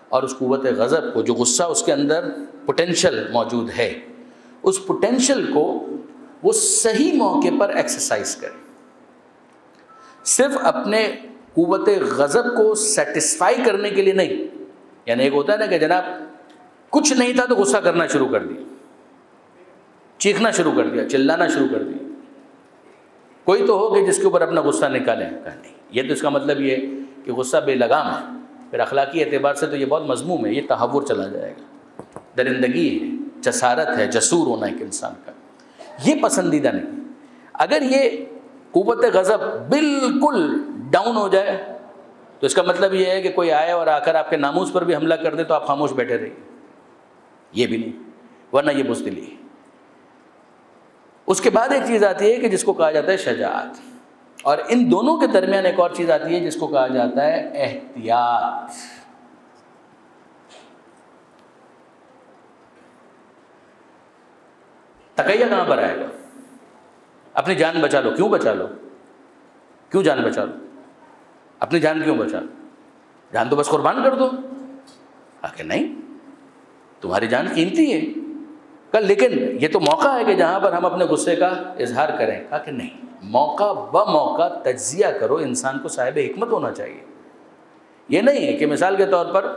اور اس قوت غضب کو، جو غصہ اس کے اندر پوٹینشل موجود ہے، اس پوٹینشل کو وہ صحیح موقع پر ایکسرسائز کرے. صرف اپنے قوت غضب کو سیٹسفائی کرنے کے لیے نہیں. یعنی ایک ہوتا ہے نا کہ جناب کچھ نہیں تھا تو غصہ کرنا شروع کر دیا، چیخنا شروع کر دیا، چلانا شروع کر دیا. کوئی تو ہو کہ جس کے اوپر اپنا غصہ نکالیں. نہیں، یہ تو اس کا مطلب یہ ہے کہ غصہ بے لگام ہے. پھر اخلاقی اعتبار سے تو یہ بہت مذموم ہے. یہ تہور چلا جائے گا، درندگی ہے، جسارت ہے، جسور ہونا ایک انسان کا. یہ پسندیدہ نہیں. اگر یہ قوت غضب بالکل ڈاؤن ہو جائے تو اس کا مطلب یہ ہے کہ کوئی آئے اور آ کر آپ کے ناموس پر بھی حملہ کر دے تو آپ خاموش بیٹھے رہیے. یہ بھی نہیں، ورنہ یہ بزدلی ہے. اس کے بعد ایک چیز آتی ہے کہ جس کو کہا جاتا ہے شجاعت، اور ان دونوں کے درمیان ایک اور چیز آتی ہے جس کو کہا جاتا ہے احتیاط. تقیہ کہاں پر آئے گا؟ اپنی جان بچا لو. کیوں بچا لو؟ کیوں جان بچا لو؟ اپنی جان کیوں بچا لو؟ جان تو بس قربان کر دو. کہ نہیں، تمہاری جان قیمتی ہے کل، لیکن یہ تو موقع ہے کہ جہاں پر ہم اپنے غصے کا اظہار کریں. کہا کہ نہیں، موقع بموقع تجزیہ کرو. انسان کو صاحب حکمت ہونا چاہیے. یہ نہیں ہے کہ مثال کے طور پر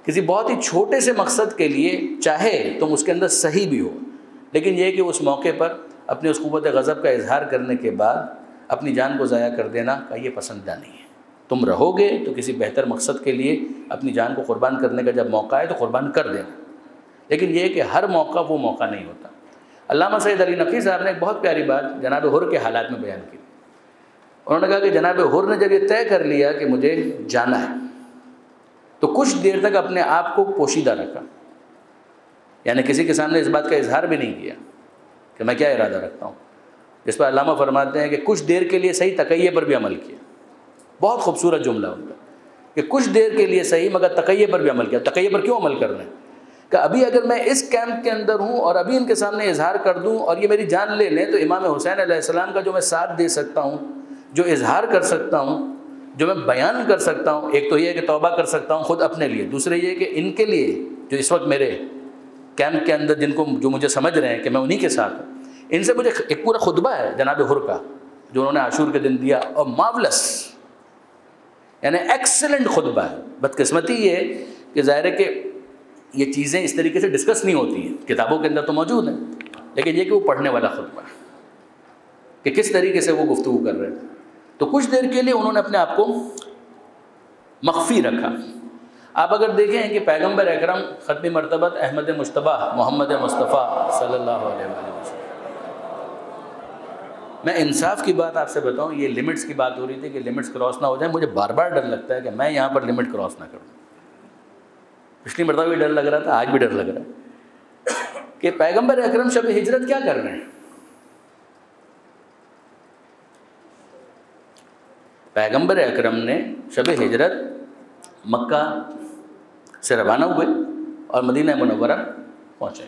کسی بہت ہی چھوٹے سے مقصد کے لیے چاہے تم اس کے اندر صحیح بھی ہو، لیکن یہ کہ اس موقع پر اپنے اس قوت غضب کا اظہار کرنے کے بعد اپنی جان کو ضائع کر دینا کا یہ پسندیدہ نہیں ہے. تم رہو گے تو کسی بہتر مقصد کے لیے اپنی جان کو قربان کرنے کا جب موقع ہے تو قربان کر دینا، لیکن یہ کہ ہر موقع وہ موقع نہیں ہوتا. علامہ سید علی نقوی صاحب نے ایک بہت پیاری بات جناب حر کے حالات میں بیان کی. انہوں نے کہا کہ جناب حر نے جب یہ طے کر لیا کہ مجھے جانا ہے تو کچھ دیر تک اپنے آپ کو پوشیدہ رکھا. یعنی کسی کے سامنے اس بات کا اظہار بھی نہیں کیا کہ میں کیا ارادہ رکھتا ہوں. جس پر علامہ فرماتے ہیں کہ کچھ دیر کے لیے صحیح تقیہ پر بھی عمل کیا. بہت خوبصورت جملہ ان کا کہ کچھ دیر کے لیے صحیح مگر تقیہ پر بھی عمل کیا. تقیہ پر کیوں عمل کرنا ہے؟ کہ ابھی اگر میں اس کیمپ کے اندر ہوں اور ابھی ان کے سامنے اظہار کر دوں اور یہ میری جان لے لیں، تو امام حسین علیہ السلام کا جو میں ساتھ دے سکتا ہوں، جو اظہار کر سکتا ہوں، جو میں بیان کر سکتا ہوں، ایک تو یہ ہے کہ توبہ کر سکتا ہوں خود اپنے لیے، دوسرے یہ کہ ان کے لیے جو اس وقت میرے کیمپ کے اندر جو مجھے سمجھ رہے ہیں کہ میں انہی کے ساتھ ہوں، ان سے مجھے ایک پورا خطبہ ہے جناب حر کا جو انہوں نے عاشور کے دن دیا، اور مارولس، یعنی ایکسلنٹ خطبہ ہے۔ بدقسمتی یہ ہے کہ ظاہر ہے کہ یہ چیزیں اس طریقے سے ڈسکس نہیں ہوتی ہیں، کتابوں کے اندر تو موجود ہیں، لیکن یہ کہ وہ پڑھنے والا خطبہ ہے کہ کس طریقے سے وہ گفتگو کر رہے تھے۔ تو کچھ دیر کے لیے انہوں نے اپنے آپ کو مخفی رکھا۔ آپ اگر دیکھیں کہ پیغمبر اکرم ختمی مرتبت احمد مجتبیٰ محمد مصطفیٰ صلی اللہ علیہ وسلم، میں انصاف کی بات آپ سے بتاؤں، یہ لمٹس کی بات ہو رہی تھی کہ لمٹس کراس نہ ہو جائیں، مجھے بار بار ڈر لگتا ہے کہ میں یہاں پر لمٹ کراس نہ کروں۔ پچھلی مرتبہ بھی ڈر لگ رہا تھا، آج بھی ڈر لگ رہا ہے کہ پیغمبر اکرم شب ہجرت کیا کر رہے ہیں۔ پیغمبر اکرم نے شب ہجرت مکہ سے روانہ ہوئے اور مدینہ منورہ پہنچے،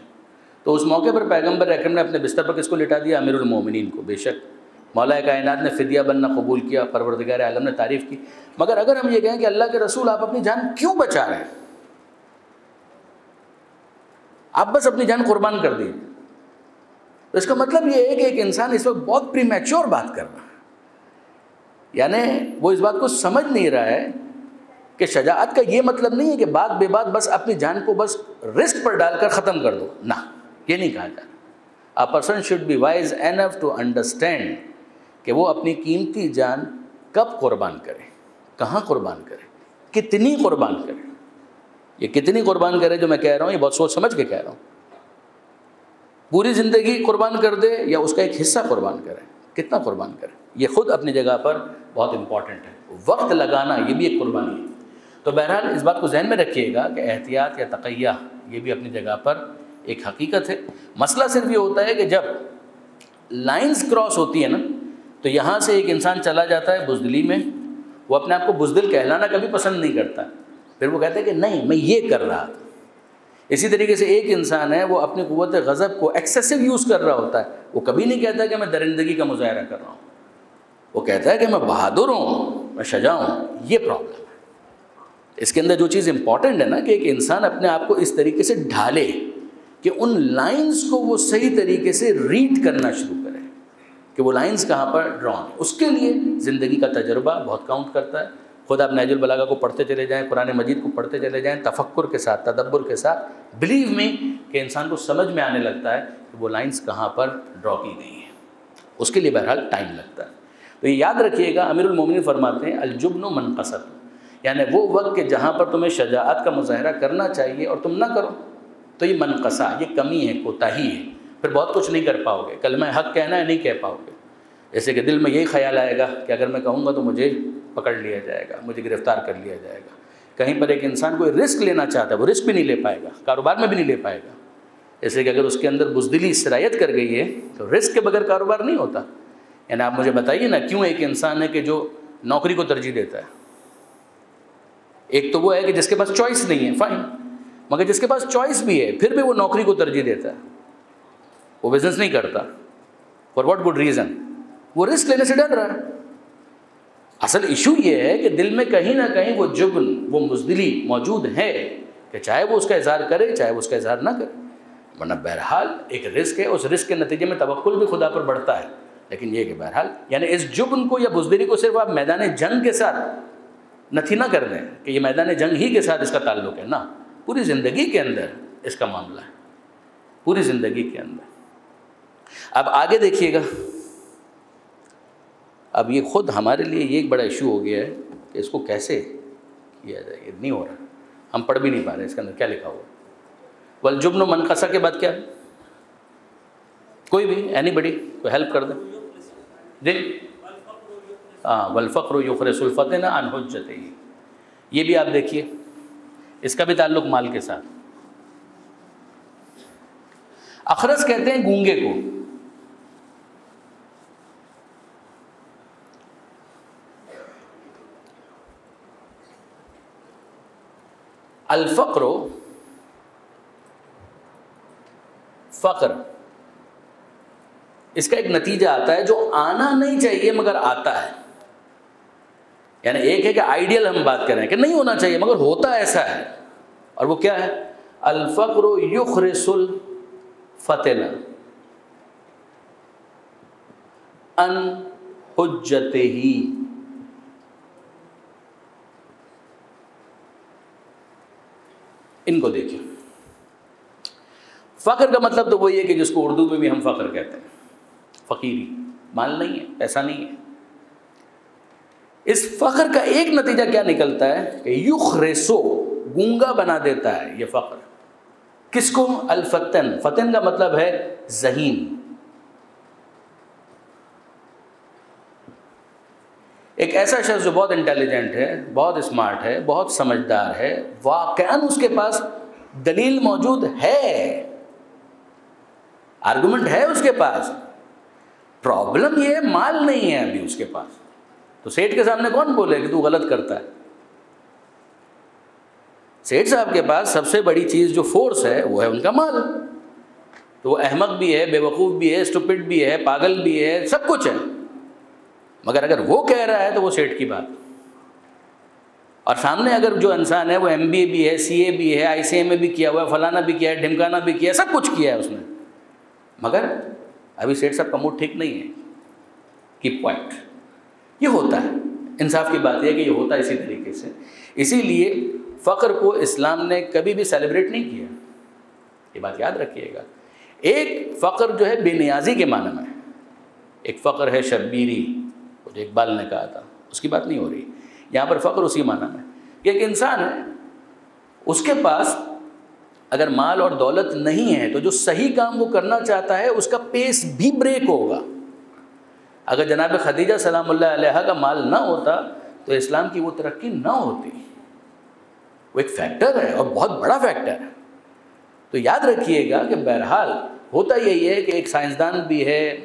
تو اس موقع پر پیغمبر اکرم نے اپنے بستر پر کس کو لٹا دیا؟ امیر المومنین کو۔ بے شک مولا کائنات نے فدیہ بننا قبول کیا، پروردگار عالم نے تعریف کی، مگر اگر ہم یہ کہیں کہ اللہ کے رسول آپ اپنی جان کیوں بچا رہے ہیں؟ آپ بس اپنی جان قربان کر دیجیے، تو اس کا مطلب یہ ہے کہ ایک انسان اس وقت بہت پری میچور بات کر رہا ہے، یعنی وہ اس بات کو سمجھ نہیں رہا ہے کہ شجاعت کا یہ مطلب نہیں ہے کہ بات بے بات بس اپنی جان کو بس رسک پر ڈال کر ختم کر دو، نہ، یہ نہیں کہا جا رہا۔ A person should be wise enough to understand کہ وہ اپنی قیمتی جان کب قربان کرے، کہاں قربان کرے، کتنی قربان کرے۔ یہ کتنی قربان کرے جو میں کہہ رہا ہوں، یہ بہت سوچ سمجھ کے کہہ رہا ہوں۔ پوری زندگی قربان کر دے یا اس کا ایک حصہ قربان کرے، کتنا قربان کرے، یہ خود اپنی جگہ پر بہت امپورٹنٹ ہے۔ وقت لگانا یہ بھی ایک قربانی ہے۔ تو بہرحال اس بات کو ذہن میں رکھیے گا کہ احتیاط یا تقیہ یہ بھی اپنی جگہ پر ایک حقیقت ہے۔ مسئلہ صرف یہ ہوتا ہے کہ جب لائنز کراس ہوتی ہے نا، تو یہاں سے ایک انسان چلا جاتا ہے بزدلی میں، وہ اپنے آپ کو بزدل کہلانا کبھی پسند نہیں کرتا، پھر وہ کہتا ہے کہ نہیں میں یہ کر رہا تھا۔ اسی طریقے سے ایک انسان ہے وہ اپنی قوت غضب کو ایکسیسو یوز کر رہا ہوتا ہے، وہ کبھی نہیں کہتا کہ میں درندگی کا مظاہرہ کر رہا ہوں، وہ کہتا ہے کہ میں بہادر ہوں، میں شجاع ہوں۔ یہ پرابلم ہے۔ اس کے اندر جو چیز امپورٹنٹ ہے نا کہ ایک انسان اپنے آپ کو اس طریقے سے ڈھالے کہ ان لائنز کو وہ صحیح طریقے سے ریڈ کرنا شروع کرے کہ وہ لائنز کہاں پر ڈران ہیں۔ اس کے لیے زندگی کا تجربہ بہت کاؤنٹ کرتا ہے۔ خود آپ نہج البلاغہ کو پڑھتے چلے جائیں، قرآن مجید کو پڑھتے چلے جائیں، تفکر کے ساتھ، تدبر کے ساتھ، بلیو می کہ انسان کو سمجھ میں آنے لگتا ہے کہ وہ لائنز کہاں پر ڈرا کی گئی ہیں۔ اس کے لیے بہرحال ٹائم لگتا ہے۔ تو یہ یاد رکھیے گا، امیر المومنین فرماتے ہیں الجبن منقصۃ، یعنی وہ وقت کہ جہاں پر تمہیں شجاعت کا مظاہرہ کرنا چاہیے اور تم نہ کرو، تو یہ منقصہ، یہ کمی ہے، کوتاہی ہے، پھر بہت کچھ نہیں کر پاؤ گے۔ کلمہ حق کہنا ہے، نہیں کہہ پاؤ گے، جیسے کہ دل میں یہی خیال آئے گا کہ اگر میں کہوں گا تو مجھے پکڑ لیا جائے گا، مجھے گرفتار کر لیا جائے گا۔ کہیں پر ایک انسان کوئی رسک لینا چاہتا ہے، وہ رسک بھی نہیں لے پائے گا، کاروبار میں بھی نہیں لے پائے گا۔ جیسے کہ اگر اس کے اندر بزدلی سرایت کر گئی ہے تو رسک کے بغیر کاروبار نہیں ہوتا۔ یعنی آپ مجھے بتائیے نا، کیوں ایک انسان ہے کہ جو نوکری کو ترجیح دیتا ہے؟ ایک تو وہ ہے کہ جس کے پاس چوائس نہیں ہے، فائن، مگر جس کے پاس چوائس بھی ہے پھر بھی وہ نوکری کو ترجیح دیتا ہے، وہ بزنس نہیں کرتا۔ For what good reason? وہ رسک لینے سے ڈر رہا ہے۔ اصل ایشو یہ ہے کہ دل میں کہیں نہ کہیں وہ جبن، وہ بزدلی موجود ہے کہ چاہے وہ اس کا اظہار کرے چاہے وہ اس کا اظہار نہ کرے، ورنہ بہرحال ایک رزق ہے، اس رزق کے نتیجے میں توکل بھی خدا پر بڑھتا ہے۔ لیکن یہ کہ بہرحال یعنی اس جبن کو یا بزدلی کو صرف آپ میدان جنگ کے ساتھ نتھی نہ کر دیں کہ یہ میدان جنگ ہی کے ساتھ اس کا تعلق ہے، نہ، پوری زندگی کے اندر اس کا معاملہ ہے، پوری زندگی کے اندر۔ اب آگے دیکھیے گا، اب یہ خود ہمارے لیے یہ ایک بڑا ایشو ہو گیا ہے کہ اس کو کیسے کیا جائے، یہ نہیں ہو رہا، ہم پڑھ بھی نہیں پا رہے اس کے اندر کیا لکھا ہوا۔ والجبن منقصہ کے بعد کیا؟ کوئی بھی، اینی بڈی، کوئی ہیلپ کر دے جی۔ والفقر یخرس الفتن عن حجتہ، یہ بھی آپ دیکھیے، اس کا بھی تعلق مال کے ساتھ۔ اخرس کہتے ہیں گونگے کو، الفقر فقر، اس کا ایک نتیجہ آتا ہے جو آنا نہیں چاہیے مگر آتا ہے. یعنی ایک ہے کہ آئیڈیل ہم بات کر رہے ہیں کہ نہیں ہونا چاہیے مگر ہوتا ایسا ہے، اور وہ کیا ہے؟ الفقر یخرس الفتن ان حجتہ. ان کو دیکھیں، فقر کا مطلب تو وہی ہے کہ جس کو اردو میں بھی ہم فقر کہتے ہیں، فقیری، مال نہیں ہے، پیسہ نہیں ہے. اس فقر کا ایک نتیجہ کیا نکلتا ہے کہ یخرسو، گونگا بنا دیتا ہے یہ فقر. کس کو؟ الفتن. فتن کا مطلب ہے ذہین. ایک ایسا شخص جو بہت انٹیلیجنٹ ہے، بہت اسمارٹ ہے، بہت سمجھدار ہے، واقعاً اس کے پاس دلیل موجود ہے، آرگومنٹ ہے اس کے پاس، پرابلم یہ ہے مال نہیں ہے ابھی اس کے پاس. تو سیٹھ کے سامنے کون بولے کہ تو غلط کرتا ہے؟ سیٹھ صاحب کے پاس سب سے بڑی چیز جو فورس ہے وہ ہے ان کا مال. تو وہ احمق بھی ہے، بے وقوف بھی ہے، اسٹوپڈ بھی ہے، پاگل بھی ہے، سب کچھ ہے، مگر اگر وہ کہہ رہا ہے تو وہ سیٹھ کی بات. اور سامنے اگر جو انسان ہے وہ MBA بھی ہے، CA بھی ہے، ICA میں بھی کیا ہوا ہے، فلانا بھی کیا ہے، ڈھمکانا بھی کیا ہے، سب کچھ کیا ہے اس نے، مگر ابھی سیٹھ صاحب کا موڈ ٹھیک نہیں ہے. Keep quiet. یہ ہوتا ہے، انصاف کی بات یہ ہے کہ یہ ہوتا ہے اسی طریقے سے. اسی لیے فقر کو اسلام نے کبھی بھی سیلیبریٹ نہیں کیا، یہ بات یاد رکھیے گا. ایک فقر جو ہے بے نیازی کے معنی میں، ایک فقر ہے شبیری، جو اقبال نے کہا تھا، اس کی بات نہیں ہو رہی یہاں پر. فقر اسی معنی میں کہ ایک انسان ہے، اس کے پاس اگر مال اور دولت نہیں ہے تو جو صحیح کام وہ کرنا چاہتا ہے اس کا پیس بھی بریک ہوگا. اگر جناب خدیجہ سلام اللہ علیہا کا مال نہ ہوتا تو اسلام کی وہ ترقی نہ ہوتی. وہ ایک فیکٹر ہے اور بہت بڑا فیکٹر ہے. تو یاد رکھیے گا کہ بہرحال ہوتا یہی ہے کہ ایک سائنسدان بھی ہے،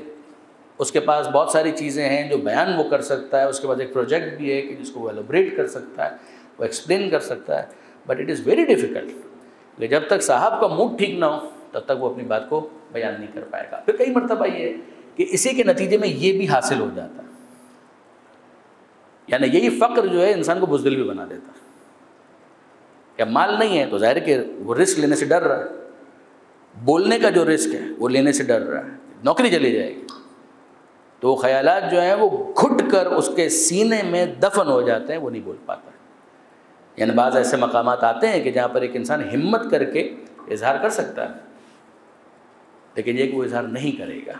اس کے پاس بہت ساری چیزیں ہیں جو بیان وہ کر سکتا ہے، اس کے پاس ایک پروجیکٹ بھی ہے کہ جس کو وہ ایلوبریٹ کر سکتا ہے، وہ ایکسپلین کر سکتا ہے. But it is very difficult کہ جب تک صاحب کا موڈ ٹھیک نہ ہو تب تک وہ اپنی بات کو بیان نہیں کر پائے گا. پھر کئی مرتبہ یہ ہے کہ اسی کے نتیجے میں یہ بھی حاصل ہو جاتا ہے، یعنی یہی فقر جو ہے انسان کو بزدل بھی بنا دیتا ہے. کہ مال نہیں ہے تو ظاہر کہ وہ رسک لینے سے ڈر رہا ہے، بولنے کا جو رسک ہے وہ لینے سے ڈر رہا ہے، نوکری چلی جائے گی. تو خیالات جو ہیں وہ گھٹ کر اس کے سینے میں دفن ہو جاتے ہیں، وہ نہیں بول پاتا. یعنی بعض ایسے مقامات آتے ہیں کہ جہاں پر ایک انسان ہمت کر کے اظہار کر سکتا ہے، لیکن یہ کہ وہ اظہار نہیں کرے گا.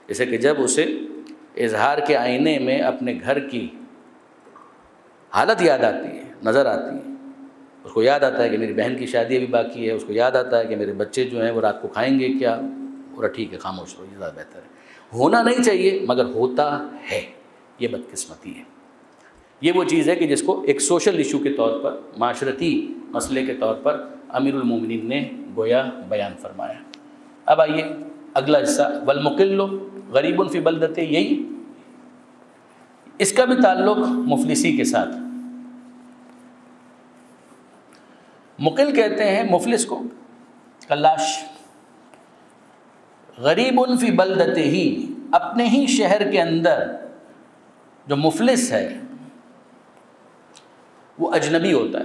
جیسے کہ جب اسے اظہار کے آئینے میں اپنے گھر کی حالت یاد آتی ہے، نظر آتی ہے، اس کو یاد آتا ہے کہ میری بہن کی شادی ابھی باقی ہے، اس کو یاد آتا ہے کہ میرے بچے جو ہیں وہ رات کو کھائیں گے کیا، اور ٹھیک ہے خاموش رہو، یہ زیادہ بہتر ہے. ہونا نہیں چاہیے مگر ہوتا ہے، یہ بدقسمتی ہے. یہ وہ چیز ہے کہ جس کو ایک سوشل ایشو کے طور پر، معاشرتی مسئلے کے طور پر امیر المومنین نے گویا بیان فرمایا. اب آئیے اگلا حصہ، والمقل غریب فی بلدتے، یہی اس کا بھی تعلق مفلسی کے ساتھ. مقل کہتے ہیں مفلس کو، کلاش. غریب فی بلدتے ہی، اپنے ہی شہر کے اندر جو مفلس ہے وہ اجنبی ہوتا ہے.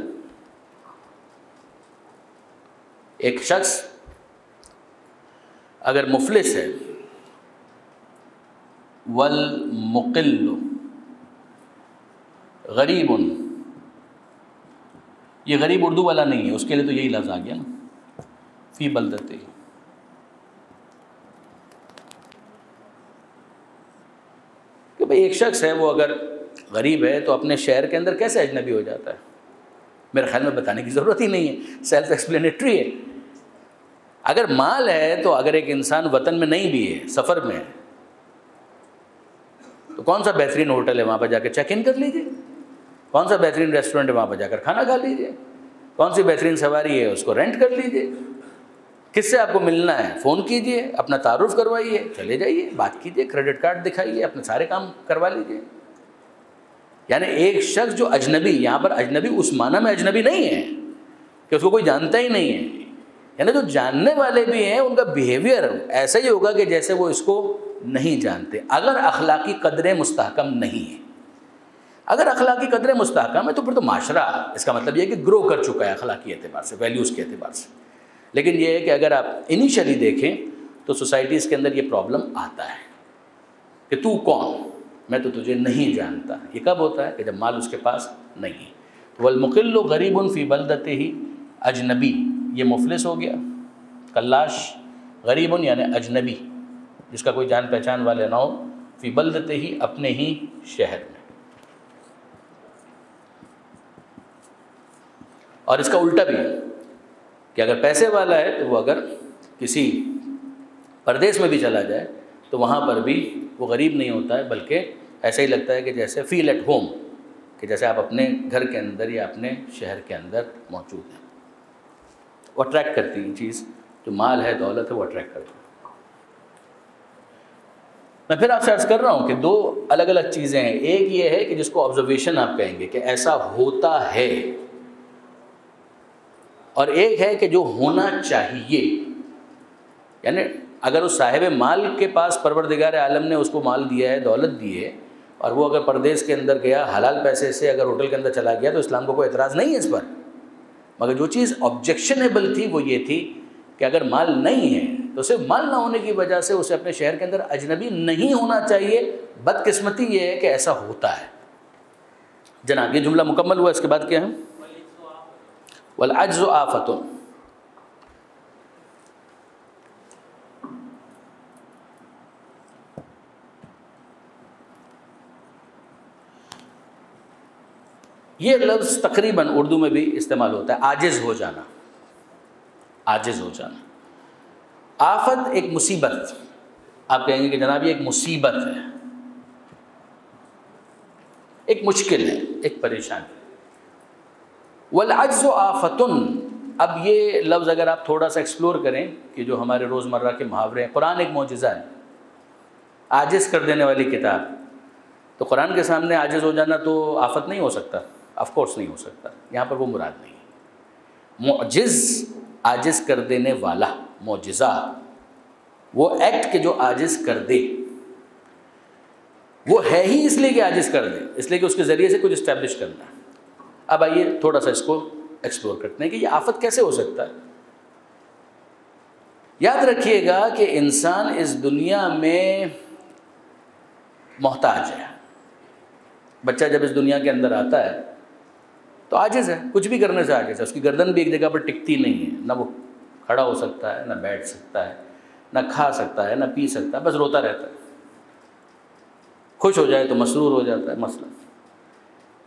ایک شخص اگر مفلس ہے، والمقل غریب، یہ غریب اردو والا نہیں ہے، اس کے لیے تو یہی لفظ آ گیا نا، فی بلدتے. کہ بھئی ایک شخص ہے وہ اگر غریب ہے تو اپنے شہر کے اندر کیسے اجنبی ہو جاتا ہے؟ میرے خیال میں بتانے کی ضرورت ہی نہیں ہے، سیلف ایکسپلینیٹری ہے. اگر مال ہے تو اگر ایک انسان وطن میں نہیں بھی ہے، سفر میں ہے، تو کون سا بہترین ہوٹل ہے وہاں پر جا کے چیک ان کر لیجیے، کون سا بہترین ریسٹورنٹ ہے وہاں پر جا کر کھانا کھا لیجیے، کون سی بہترین سواری ہے اس کو رینٹ کر لیجیے. کس سے آپ کو ملنا ہے فون کیجئے، اپنا تعارف کروائیے، چلے جائیے، بات کیجئے، کریڈٹ کارڈ دکھائیے، اپنے سارے کام کروا لیجیے. یعنی ایک شخص جو اجنبی، یہاں پر اجنبی اس معنی میں اجنبی نہیں ہے کہ اس کو کوئی جانتا ہی نہیں ہے، یعنی جو جاننے والے بھی ہیں ان کا بیہیویئر ایسا ہی ہوگا کہ جیسے وہ اس کو نہیں جانتے، اگر اخلاقی قدریں مستحکم نہیں ہیں۔ اگر اخلاقی قدریں مستحکم ہیں تو پھر تو معاشرہ اس کا مطلب یہ ہے کہ گرو کر چکا ہے اخلاقی اعتبار سے، ویلیوز کے اعتبار سے۔ لیکن یہ ہے کہ اگر آپ انیشلی دیکھیں تو سوسائٹیز کے اندر یہ پرابلم آتا ہے کہ تو کون، میں تو تجھے نہیں جانتا۔ یہ کب ہوتا ہے؟ کہ جب مال اس کے پاس نہیں ہے۔ والمقل غریب فی بلدتہ اجنبی، یہ مفلس ہو گیا، کلاش، غریب یعنی اجنبی، جس کا کوئی جان پہچان والے نہ ہو، فی بلدتہ ہی، اپنے ہی شہر میں۔ اور اس کا الٹا بھی ہے کہ اگر پیسے والا ہے تو وہ اگر کسی پردیس میں بھی چلا جائے تو وہاں پر بھی وہ غریب نہیں ہوتا ہے، بلکہ ایسا ہی لگتا ہے کہ جیسے فیل ایٹ ہوم، کہ جیسے آپ اپنے گھر کے اندر یا اپنے شہر کے اندر موجود ہیں۔ وہ اٹریکٹ کرتی ہے چیز، جو مال ہے، دولت ہے، وہ اٹریکٹ کرتی ہے۔ میں پھر آپ سے عرض کر رہا ہوں کہ دو الگ الگ چیزیں ہیں۔ ایک یہ ہے کہ جس کو آبزرویشن آپ کہیں گے کہ ایسا ہوتا ہے، اور ایک ہے کہ جو ہونا چاہیے۔ یعنی اگر اس صاحب مال کے پاس پروردگار عالم نے اس کو مال دیا ہے، دولت دی ہے، اور وہ اگر پردیس کے اندر گیا حلال پیسے سے اگر ہوٹل کے اندر چلا گیا تو اسلام کو کوئی اعتراض نہیں ہے اس پر، مگر جو چیز آبجیکشنیبل تھی وہ یہ تھی کہ اگر مال نہیں ہے تو صرف مال نہ ہونے کی وجہ سے اسے اپنے شہر کے اندر اجنبی نہیں ہونا چاہیے۔ بدقسمتی یہ ہے کہ ایسا ہوتا ہے۔ جناب یہ جملہ مکمل ہوا، اس کے بعد کیا ہے؟ والعجز آفۃ، یہ لفظ تقریباً اردو میں بھی استعمال ہوتا ہے، عاجز ہو جانا، عاجز ہو جانا۔ آفت ایک مصیبت، آپ کہیں گے کہ جناب یہ ایک مصیبت ہے، ایک مشکل ہے، ایک پریشانی۔ والعجز آفۃ، اب یہ لفظ اگر آپ تھوڑا سا ایکسپلور کریں کہ جو ہمارے روزمرہ کے محاورے ہیں، قرآن ایک معجزہ ہے، عاجز کر دینے والی کتاب، تو قرآن کے سامنے عاجز ہو جانا تو آفت نہیں ہو سکتا، آف کورس نہیں ہو سکتا، یہاں پر وہ مراد نہیں ہے۔ معجز، عاجز کر دینے والا، معجزہ وہ ایکٹ کہ جو عاجز کر دے، وہ ہے ہی اس لیے کہ عاجز کر دے، اس لیے کہ اس کے ذریعے سے کچھ اسٹیبلش کرنا ہے۔ اب آئیے تھوڑا سا اس کو ایکسپلور کرتے ہیں کہ یہ آفت کیسے ہو سکتا ہے۔ یاد رکھیے گا کہ انسان اس دنیا میں محتاج ہے۔ بچہ جب اس دنیا کے اندر آتا ہے تو عاجز ہے، کچھ بھی کرنے سے عاجز ہے، اس کی گردن بھی ایک جگہ پر ٹکتی نہیں ہے، نہ وہ کھڑا ہو سکتا ہے، نہ بیٹھ سکتا ہے، نہ کھا سکتا ہے، نہ پی سکتا ہے، بس روتا رہتا ہے۔ خوش ہو جائے تو مسرور ہو جاتا ہے مثلا۔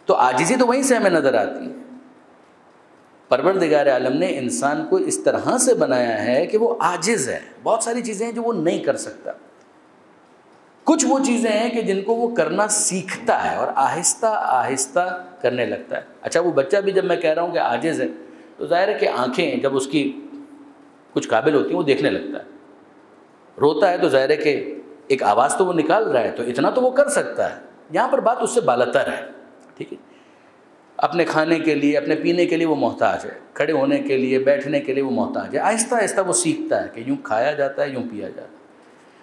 تو عاجزی تو وہیں سے ہمیں نظر آتی ہے۔ پروردگار عالم نے انسان کو اس طرح سے بنایا ہے کہ وہ عاجز ہے، بہت ساری چیزیں ہیں جو وہ نہیں کر سکتا، کچھ وہ چیزیں ہیں کہ جن کو وہ کرنا سیکھتا ہے اور آہستہ آہستہ کرنے لگتا ہے۔ اچھا وہ بچہ بھی جب میں کہہ رہا ہوں کہ عاجز ہے تو ظاہر ہے کہ آنکھیں جب اس کی کچھ قابل ہوتی ہیں وہ دیکھنے لگتا ہے، روتا ہے تو ظاہر ہے کہ ایک آواز تو وہ نکال رہا ہے، تو اتنا تو وہ کر سکتا ہے۔ یہاں پر بات اس سے بالاتر ہے، ٹھیک ہے۔ اپنے کھانے کے لیے، اپنے پینے کے لیے وہ محتاج ہے، کھڑے ہونے کے لیے، بیٹھنے کے لیے وہ محتاج ہے۔ آہستہ آہستہ وہ سیکھتا ہے کہ یوں کھایا جاتا ہے، یوں پیا جاتا ہے۔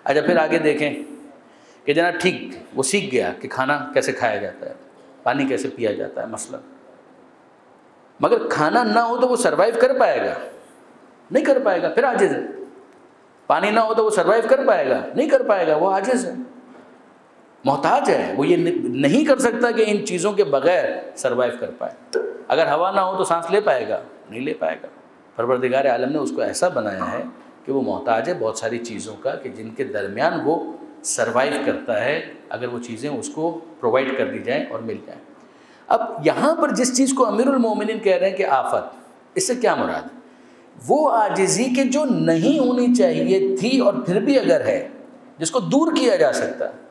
اچھا پھر آگے دیکھیں کہ جناب ٹھیک وہ سیکھ گیا کہ کھانا کیسے کھایا جاتا ہے، پانی کیسے پیا جاتا ہے مثلا، مگر کھانا نہ ہو تو وہ سروائیو کر پائے گا؟ نہیں کر پائے گا، پھر عاجز ہے۔ پانی نہ ہو تو وہ سروائیو کر پائے گا؟ نہیں کر پائے گا، وہ عاجز ہے، محتاج ہے۔ وہ یہ نہیں کر سکتا کہ ان چیزوں کے بغیر سروائیو کر پائے۔ اگر ہوا نہ ہو تو سانس لے پائے گا؟ نہیں لے پائے گا۔ پروردگار عالم نے اس کو ایسا بنایا ہے کہ وہ محتاج ہے بہت ساری چیزوں کا، کہ جن کے درمیان وہ سروائیو کرتا ہے اگر وہ چیزیں اس کو پرووائڈ کر دی جائیں اور مل جائیں۔ اب یہاں پر جس چیز کو امیر المومنین کہہ رہے ہیں کہ آفت، اس سے کیا مراد ہے؟ وہ عاجزی کہ جو نہیں ہونی چاہیے تھی اور پھر بھی اگر ہے، جس کو دور کیا جا سکتا ہے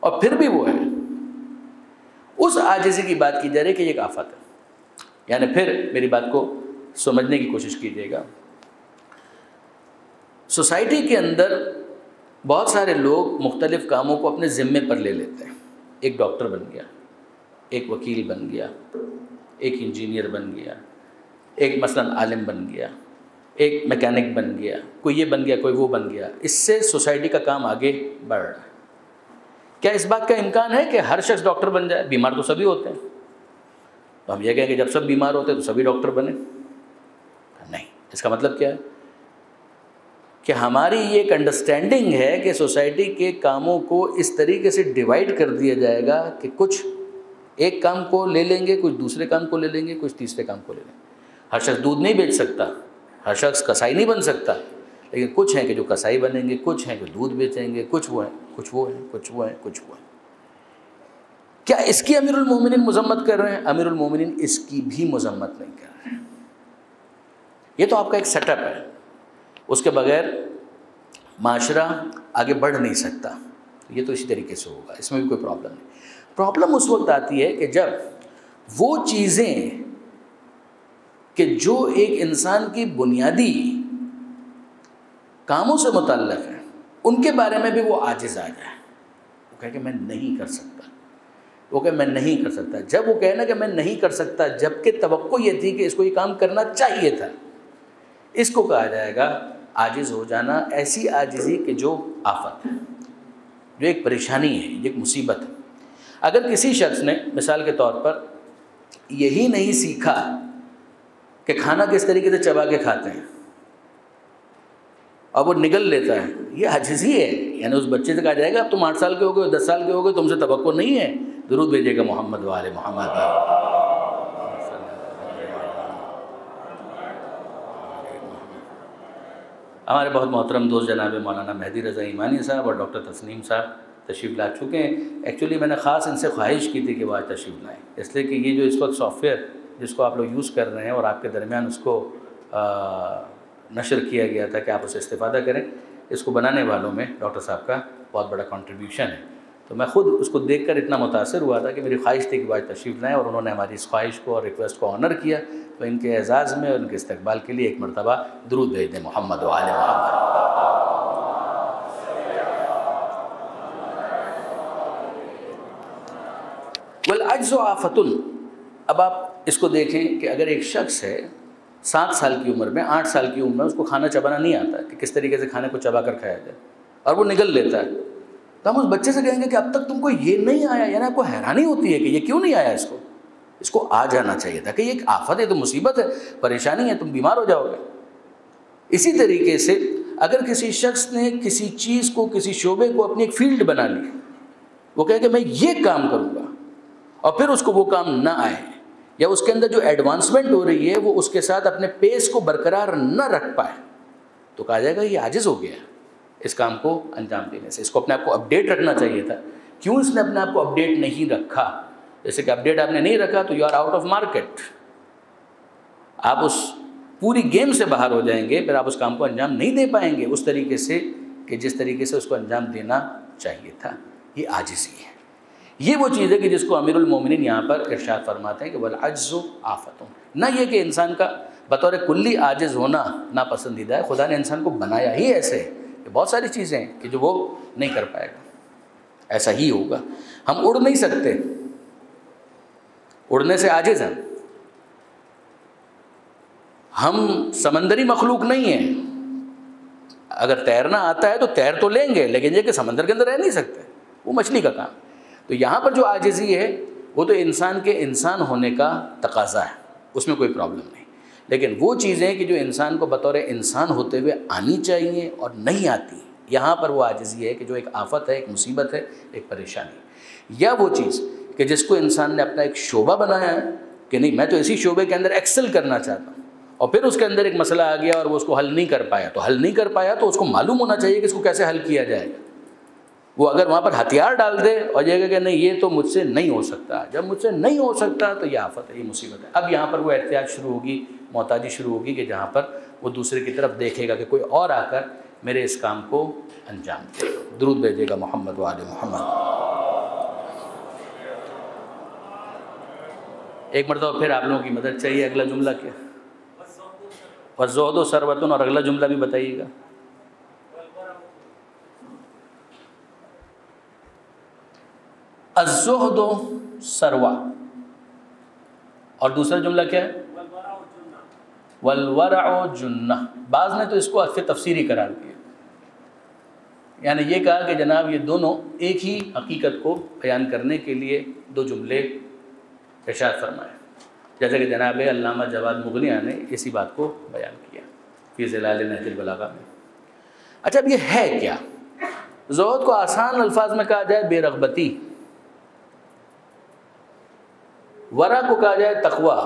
اور پھر بھی وہ ہے، اس عاجزی کی بات کی جا رہی ہے کہ یہ ایک آفت ہے۔ یعنی پھر میری بات کو سمجھنے کی کوشش کیجیے گا۔ سوسائٹی کے اندر بہت سارے لوگ مختلف کاموں کو اپنے ذمے پر لے لیتے ہیں۔ ایک ڈاکٹر بن گیا، ایک وکیل بن گیا، ایک انجینئر بن گیا، ایک مثلاً عالم بن گیا، ایک میکینک بن گیا، کوئی یہ بن گیا، کوئی وہ بن گیا، اس سے سوسائٹی کا کام آگے بڑھ رہا ہے۔ کیا اس بات کا امکان ہے کہ ہر شخص ڈاکٹر بن جائے؟ بیمار تو سبھی ہوتے ہیں، تو ہم یہ کہیں کہ جب سب بیمار ہوتے ہیں تو سبھی ڈاکٹر بنے؟ نہیں۔ اس کا مطلب کیا ہے کہ ہماری یہ ایک انڈرسٹینڈنگ ہے کہ سوسائٹی کے کاموں کو اس طریقے سے ڈیوائڈ کر دیا جائے گا کہ کچھ ایک کام کو لے لیں گے، کچھ دوسرے کام کو لے لیں گے، کچھ تیسرے کام کو لے لیں گے۔ ہر شخص دودھ نہیں بیچ سکتا، ہر شخص کسائی نہیں بن سکتا، لیکن کچھ ہیں کہ جو کسائی بنیں گے، کچھ ہیں جو دودھ بیچیں گے، کچھ وہ ہیں، کچھ وہ ہیں، کچھ وہ ہیں، کچھ وہ ہیں۔ کیا اس کی امیر المومنین مذمت کر رہے ہیں؟ امیر المومنین اس کی بھی مذمت نہیں کر رہے ہیں۔ یہ تو آپ کا ایک سیٹ اپ ہے، اس کے بغیر معاشرہ آگے بڑھ نہیں سکتا، یہ تو اسی طریقے سے ہوگا، اس میں بھی کوئی پرابلم نہیں۔ پرابلم اس وقت آتی ہے کہ جب وہ چیزیں کہ جو ایک انسان کی بنیادی کاموں سے متعلق ہیں ان کے بارے میں بھی وہ عاجز آ جائے، وہ کہے کہ میں نہیں کر سکتا، وہ کہ میں نہیں کر سکتا۔ جب وہ کہنا کہ میں نہیں کر سکتا، جب کہ توقع یہ تھی کہ اس کو یہ کام کرنا چاہیے تھا، اس کو کہا جائے گا عاجز ہو جانا۔ ایسی عاجزی کہ جو آفت ہے، جو ایک پریشانی ہے، یہ ایک مصیبت ہے۔ اگر کسی شخص نے مثال کے طور پر یہی نہیں سیکھا کہ کھانا کس طریقے سے چبا کے کھاتے ہیں اور وہ نگل لیتا ہے، یہ عاجزی ہے۔ یعنی اس بچے سے کہا جائے گا اب تم 8 سال کے ہو گئے، 10 سال کے ہو گئے، تم سے توقع نہیں ہے، درود بھیجے گا محمد وآل محمد۔ ہمارے بہت محترم دوست جناب مولانا مہدی رضا ایمانی صاحب اور ڈاکٹر تسنیم صاحب تشریف لا چکے ہیں۔ ایکچولی میں نے خاص ان سے خواہش کی تھی کہ وہ آج تشریف لائیں، اس لیے کہ یہ جو اس وقت سافٹ ویئر جس کو آپ لوگ یوز کر رہے ہیں اور آپ کے درمیان اس کو نشر کیا گیا تھا کہ آپ اسے استفادہ کریں، اس کو بنانے والوں میں ڈاکٹر صاحب کا بہت بڑا کنٹریبیوشن ہے۔ تو میں خود اس کو دیکھ کر اتنا متاثر ہوا تھا کہ میری خواہش تھی کہ وہ آج تشریف لائیں، اور انہوں نے ہماری اس خواہش کو اور ریکویسٹ کو آنر کیا۔ تو ان کے اعزاز میں اور ان کے استقبال کے لیے ایک مرتبہ درود بھیج دیں محمد و آل محمد۔ والعجز آفۃ۔ اب آپ اس کو دیکھیں کہ اگر ایک شخص ہے 7 سال کی عمر میں، 8 سال کی عمر میں، اس کو کھانا چبانا نہیں آتا کہ کس طریقے سے کھانے کو چبا کر کھایا جائے، اور وہ نگل لیتا ہے، تو ہم اس بچے سے کہیں گے کہ اب تک تم کو یہ نہیں آیا، یعنی آپ کو حیرانی ہوتی ہے کہ یہ کیوں نہیں آیا، اس کو آ جانا چاہیے تھا کہ یہ ایک آفت ہے، تو مصیبت ہے، پریشانی ہے، تم بیمار ہو جاؤ گے۔ اسی طریقے سے اگر کسی شخص نے کسی چیز کو، کسی شعبے کو اپنی ایک فیلڈ بنا لی، وہ کہے کہ میں یہ کام کروں گا، اور پھر اس کو وہ کام نہ آئے، یا اس کے اندر جو ایڈوانسمنٹ ہو رہی ہے وہ اس کے ساتھ اپنے پیس کو برقرار نہ رکھ پائے، تو کہا جائے گا یہ عاجز ہو گیا اس کام کو انجام دینے سے۔ اس کو اپنے آپ کو اپڈیٹ رکھنا چاہیے تھا۔ کیوں اس نے اپنے آپ کو اپڈیٹ نہیں رکھا؟ جیسے کہ اپڈیٹ آپ نے نہیں رکھا تو you are out of market, آپ اس پوری گیم سے باہر ہو جائیں گے، پھر آپ اس کام کو انجام نہیں دے پائیں گے اس طریقے سے کہ جس طریقے سے اس کو انجام دینا چاہیے تھا۔ یہ عاجزی ہے۔ یہ وہ چیز ہے کہ جس کو امیر المومنین یہاں پر ارشاد فرماتے ہیں کہ والعجز آفۃ۔ نہ یہ کہ انسان کا بطور کلی عاجز ہونا ناپسندیدہ ہے، خدا نے انسان کو بنایا ہی ایسے ہے کہ بہت ساری چیزیں ہیں کہ جو وہ نہیں کر پائے گا، ایسا ہی ہوگا۔ ہم اڑ نہیں سکتے، اڑنے سے عاجز ہیں۔ ہم سمندری مخلوق نہیں ہیں، اگر تیرنا آتا ہے تو تیر تو لیں گے، لیکن یہ کہ سمندر کے اندر رہ نہیں سکتے، وہ مچھلی کا کام۔ تو یہاں پر جو عاجزی ہے وہ تو انسان کے انسان ہونے کا تقاضا ہے، اس میں کوئی پرابلم نہیں، لیکن وہ چیزیں کہ جو انسان کو بطور انسان ہوتے ہوئے آنی چاہیے اور نہیں آتی، یہاں پر وہ عاجزی ہے کہ جو ایک آفت ہے، ایک مصیبت ہے، ایک پریشانی۔ یا وہ چیز کہ جس کو انسان نے اپنا ایک شعبہ بنایا ہے کہ نہیں میں تو اسی شعبے کے اندر ایکسل کرنا چاہتا ہوں، اور پھر اس کے اندر ایک مسئلہ آ گیا اور وہ اس کو حل نہیں کر پایا، تو حل نہیں کر پایا تو اس کو معلوم ہونا چاہیے کہ اس کو کیسے حل کیا جائے گا۔ وہ اگر وہاں پر ہتھیار ڈال دے اور یہ کہے کہ نہیں یہ تو مجھ سے نہیں ہو سکتا، جب مجھ سے نہیں ہو سکتا تو یہ آفت ہے، یہ مصیبت ہے۔ اب یہاں پر وہ احتیاط شروع ہوگی، محتاجی شروع ہوگی کہ جہاں پر وہ دوسرے کی طرف دیکھے گا کہ کوئی اور آ کر میرے اس کام کو انجام دے۔ درود بھیجے گا محمد وآل محمد۔ ایک مرتبہ پھر آپ لوگوں کی مدد چاہیے۔ اگلا جملہ کیا؟ والزہد ثروۃ، اور اگلا جملہ بھی بتائیے گا۔ الزہد ثروہ، اور دوسرا جملہ کیا ہے؟ والورع جنہ۔ بعض نے تو اس کو عطف تفسیری قرار دیا، یعنی یہ کہا کہ جناب یہ دونوں ایک ہی حقیقت کو بیان کرنے کے لیے دو جملے ارشاد فرمائے، جیسا کہ جناب علامہ جواد مغلیہ نے اسی بات کو بیان کیا فی ظلال نہج البلاغہ میں۔ اچھا اب یہ ہے کیا؟ زہد کو آسان الفاظ میں کہا جائے بے رغبتی، ورع کو کہا جائے تقویٰ،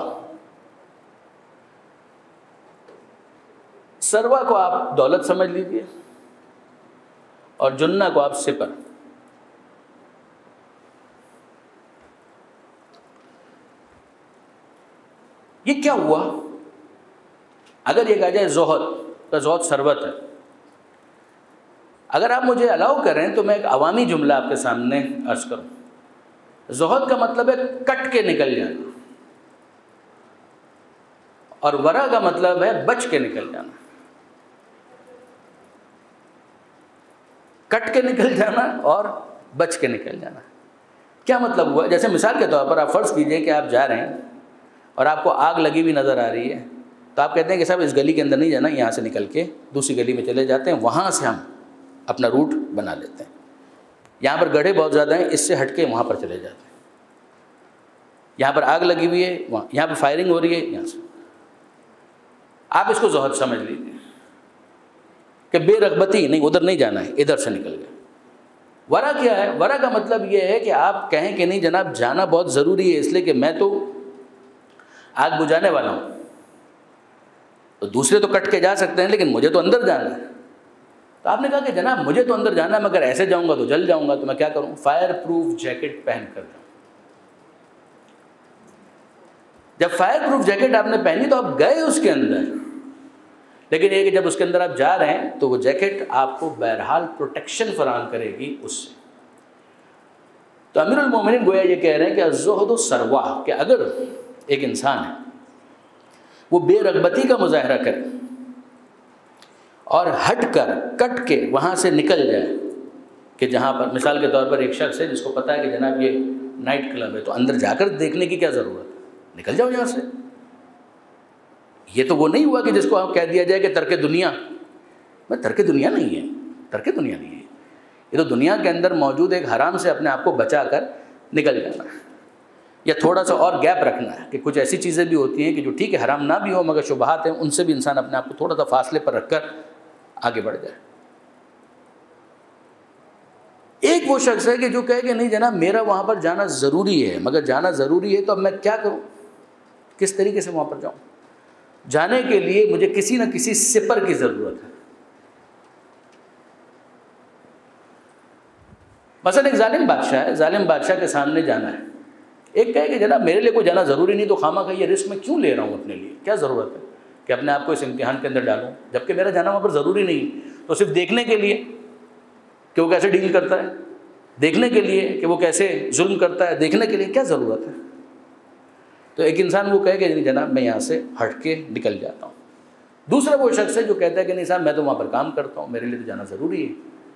سروا کو آپ دولت سمجھ لیجیے، اور جنہ کو آپ سپر۔ یہ کیا ہوا؟ اگر یہ کہا جائے زہد کا زہد ثروت ہے، اگر آپ مجھے الاؤ کریں تو میں ایک عوامی جملہ آپ کے سامنے عرض کروں۔ زہد کا مطلب ہے کٹ کے نکل جانا، اور ورع کا مطلب ہے بچ کے نکل جانا۔ کٹ کے نکل جانا اور بچ کے نکل جانا کیا مطلب ہوا؟ جیسے مثال کے طور پر آپ فرض کیجئے کہ آپ جا رہے ہیں اور آپ کو آگ لگی ہوئی نظر آ رہی ہے، تو آپ کہتے ہیں کہ صاحب اس گلی کے اندر نہیں جانا، یہاں سے نکل کے دوسری گلی میں چلے جاتے ہیں، وہاں سے ہم اپنا روٹ بنا لیتے ہیں، یہاں پر گڑھے بہت زیادہ ہیں، اس سے ہٹ کے وہاں پر چلے جاتے ہیں، یہاں پر آگ لگی ہوئی ہے، یہاں پر فائرنگ ہو رہی ہے، یہاں سے آپ اس کو زہد سمجھ لیجیے کہ بے رغبتی نہیں، ادھر نہیں جانا ہے، ادھر سے نکل گئے۔ ورع کیا ہے؟ ورع کا مطلب یہ ہے کہ آپ کہیں کہ نہیں جناب جانا بہت ضروری ہے، اس لیے کہ میں تو آگ بجھانے والا ہوں، تو دوسرے تو کٹ کے جا سکتے ہیں لیکن مجھے تو اندر جانا ہے۔ تو آپ نے کہا کہ جناب مجھے تو اندر جانا ہے، مگر ایسے جاؤں گا تو جل جاؤں گا، تو میں کیا کروں؟ فائر پروف جیکٹ پہن کر جاؤں۔ جب فائر پروف جیکٹ آپ نے پہنی تو آپ گئے اس کے اندر، لیکن یہ کہ جب اس کے اندر آپ جا رہے ہیں تو وہ جیکٹ آپ کو بہرحال پروٹیکشن فراہم کرے گی اس سے۔ تو امیر المومنین گویا یہ کہہ رہے ہیں کہ الزہد سروا، کہ اگر ایک انسان ہے وہ بے رغبتی کا مظاہرہ کرے اور ہٹ کر کٹ کے وہاں سے نکل جائے، کہ جہاں پر مثال کے طور پر ایک شخص ہے جس کو پتہ ہے کہ جناب یہ نائٹ کلب ہے، تو اندر جا کر دیکھنے کی کیا ضرورت ہے، نکل جاؤ یہاں سے۔ یہ تو وہ نہیں ہوا کہ جس کو کہہ دیا جائے کہ ترک دنیا، میں ترک دنیا نہیں ہے، ترک دنیا نہیں ہے، یہ تو دنیا کے اندر موجود ایک حرام سے اپنے آپ کو بچا کر نکل جانا ہے، یا تھوڑا سا اور گیپ رکھنا ہے کہ کچھ ایسی چیزیں بھی ہوتی ہیں کہ جو ٹھیک ہے حرام نہ بھی ہو مگر شبہات ہیں، ان سے بھی انسان اپنے آپ کو تھوڑا سا فاصلے پر رکھ کر آگے بڑھ جائے۔ ایک وہ شخص ہے کہ جو کہے کہ نہیں جناب میرا وہاں پر جانا ضروری ہے، مگر جانا ضروری ہے تو اب میں کیا کروں، کس طریقے سے وہاں پر جاؤں؟ جانے کے لیے مجھے کسی نہ کسی سپر کی ضرورت ہے۔ مثلا ایک ظالم بادشاہ ہے، ظالم بادشاہ کے سامنے جانا ہے، ایک کہے کہ جناب میرے لیے کوئی جانا ضروری نہیں، تو خواہ یہ رسک میں کیوں لے رہا ہوں اپنے لیے، کیا ضرورت ہے کہ اپنے آپ کو اس امتحان کے اندر ڈالوں، جبکہ میرا جانا وہاں پر ضروری نہیں، تو صرف دیکھنے کے لیے کہ وہ کیسے ڈیل کرتا ہے، دیکھنے کے لیے کہ وہ کیسے ظلم کرتا ہے، دیکھنے کے لیے کیا ضرورت ہے؟ تو ایک انسان وہ کہے کہ نہیں جناب میں یہاں سے ہٹ کے نکل جاتا ہوں۔ دوسرا وہ شخص ہے جو کہتا ہے کہ نہیں صاحب میں تو وہاں پر کام کرتا ہوں، میرے لیے تو جانا ضروری ہے،